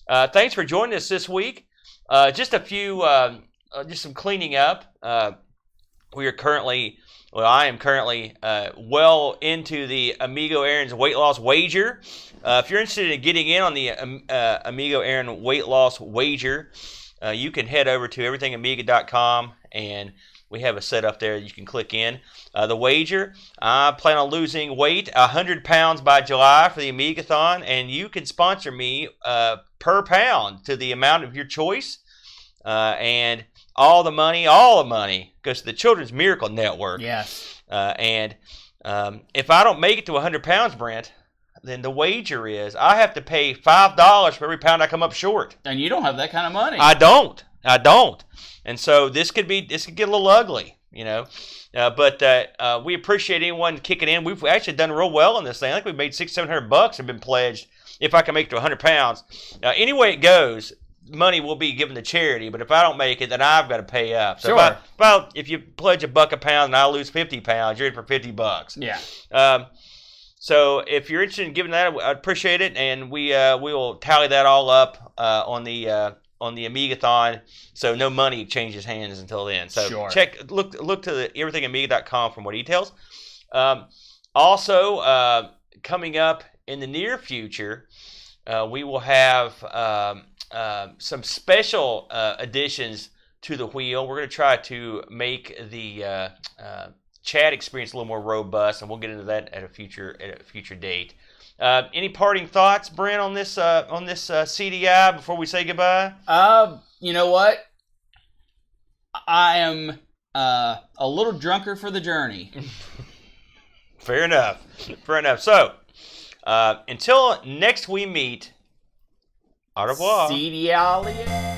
thanks for joining us this week. Just a few, just some cleaning up. I am currently well into the Amigo Aaron's weight loss wager. If you're interested in getting in on the Amigo Aaron weight loss wager, you can head over to everythingamiga.com and we have a set up there you can click in. The wager, I plan on losing weight 100 pounds by July for the Amigathon, and you can sponsor me per pound to the amount of your choice. And all the money goes to the Children's Miracle Network. Yes. And if I don't make it to 100 pounds, Brent, then the wager is I have to pay $5 for every pound I come up short. And you don't have that kind of money. I don't. And so this could get a little ugly, but we appreciate anyone kicking in. We've actually done real well on this thing. I think we've made $600-700 have been pledged if I can make it to 100 pounds. Any way it goes, money will be given to charity. But if I don't make it, then I've got to pay up. So sure. If you pledge $1 a pound and I lose 50 pounds, you're in for $50. Yeah. So if you're interested in giving that, I'd appreciate it, and we will tally that all up on the Amigathon, so no money changes hands until then. So sure. Look to the everythingamiga.com for more details. Also, coming up in the near future, we will have some special additions to the wheel. We're going to try to make the chat experience a little more robust, and we'll get into that at a future date. Any parting thoughts, Brent, on this CDI before we say goodbye? You know what? I am a little drunker for the journey. Fair enough. Fair enough. So, until next we meet, au revoir. See ya.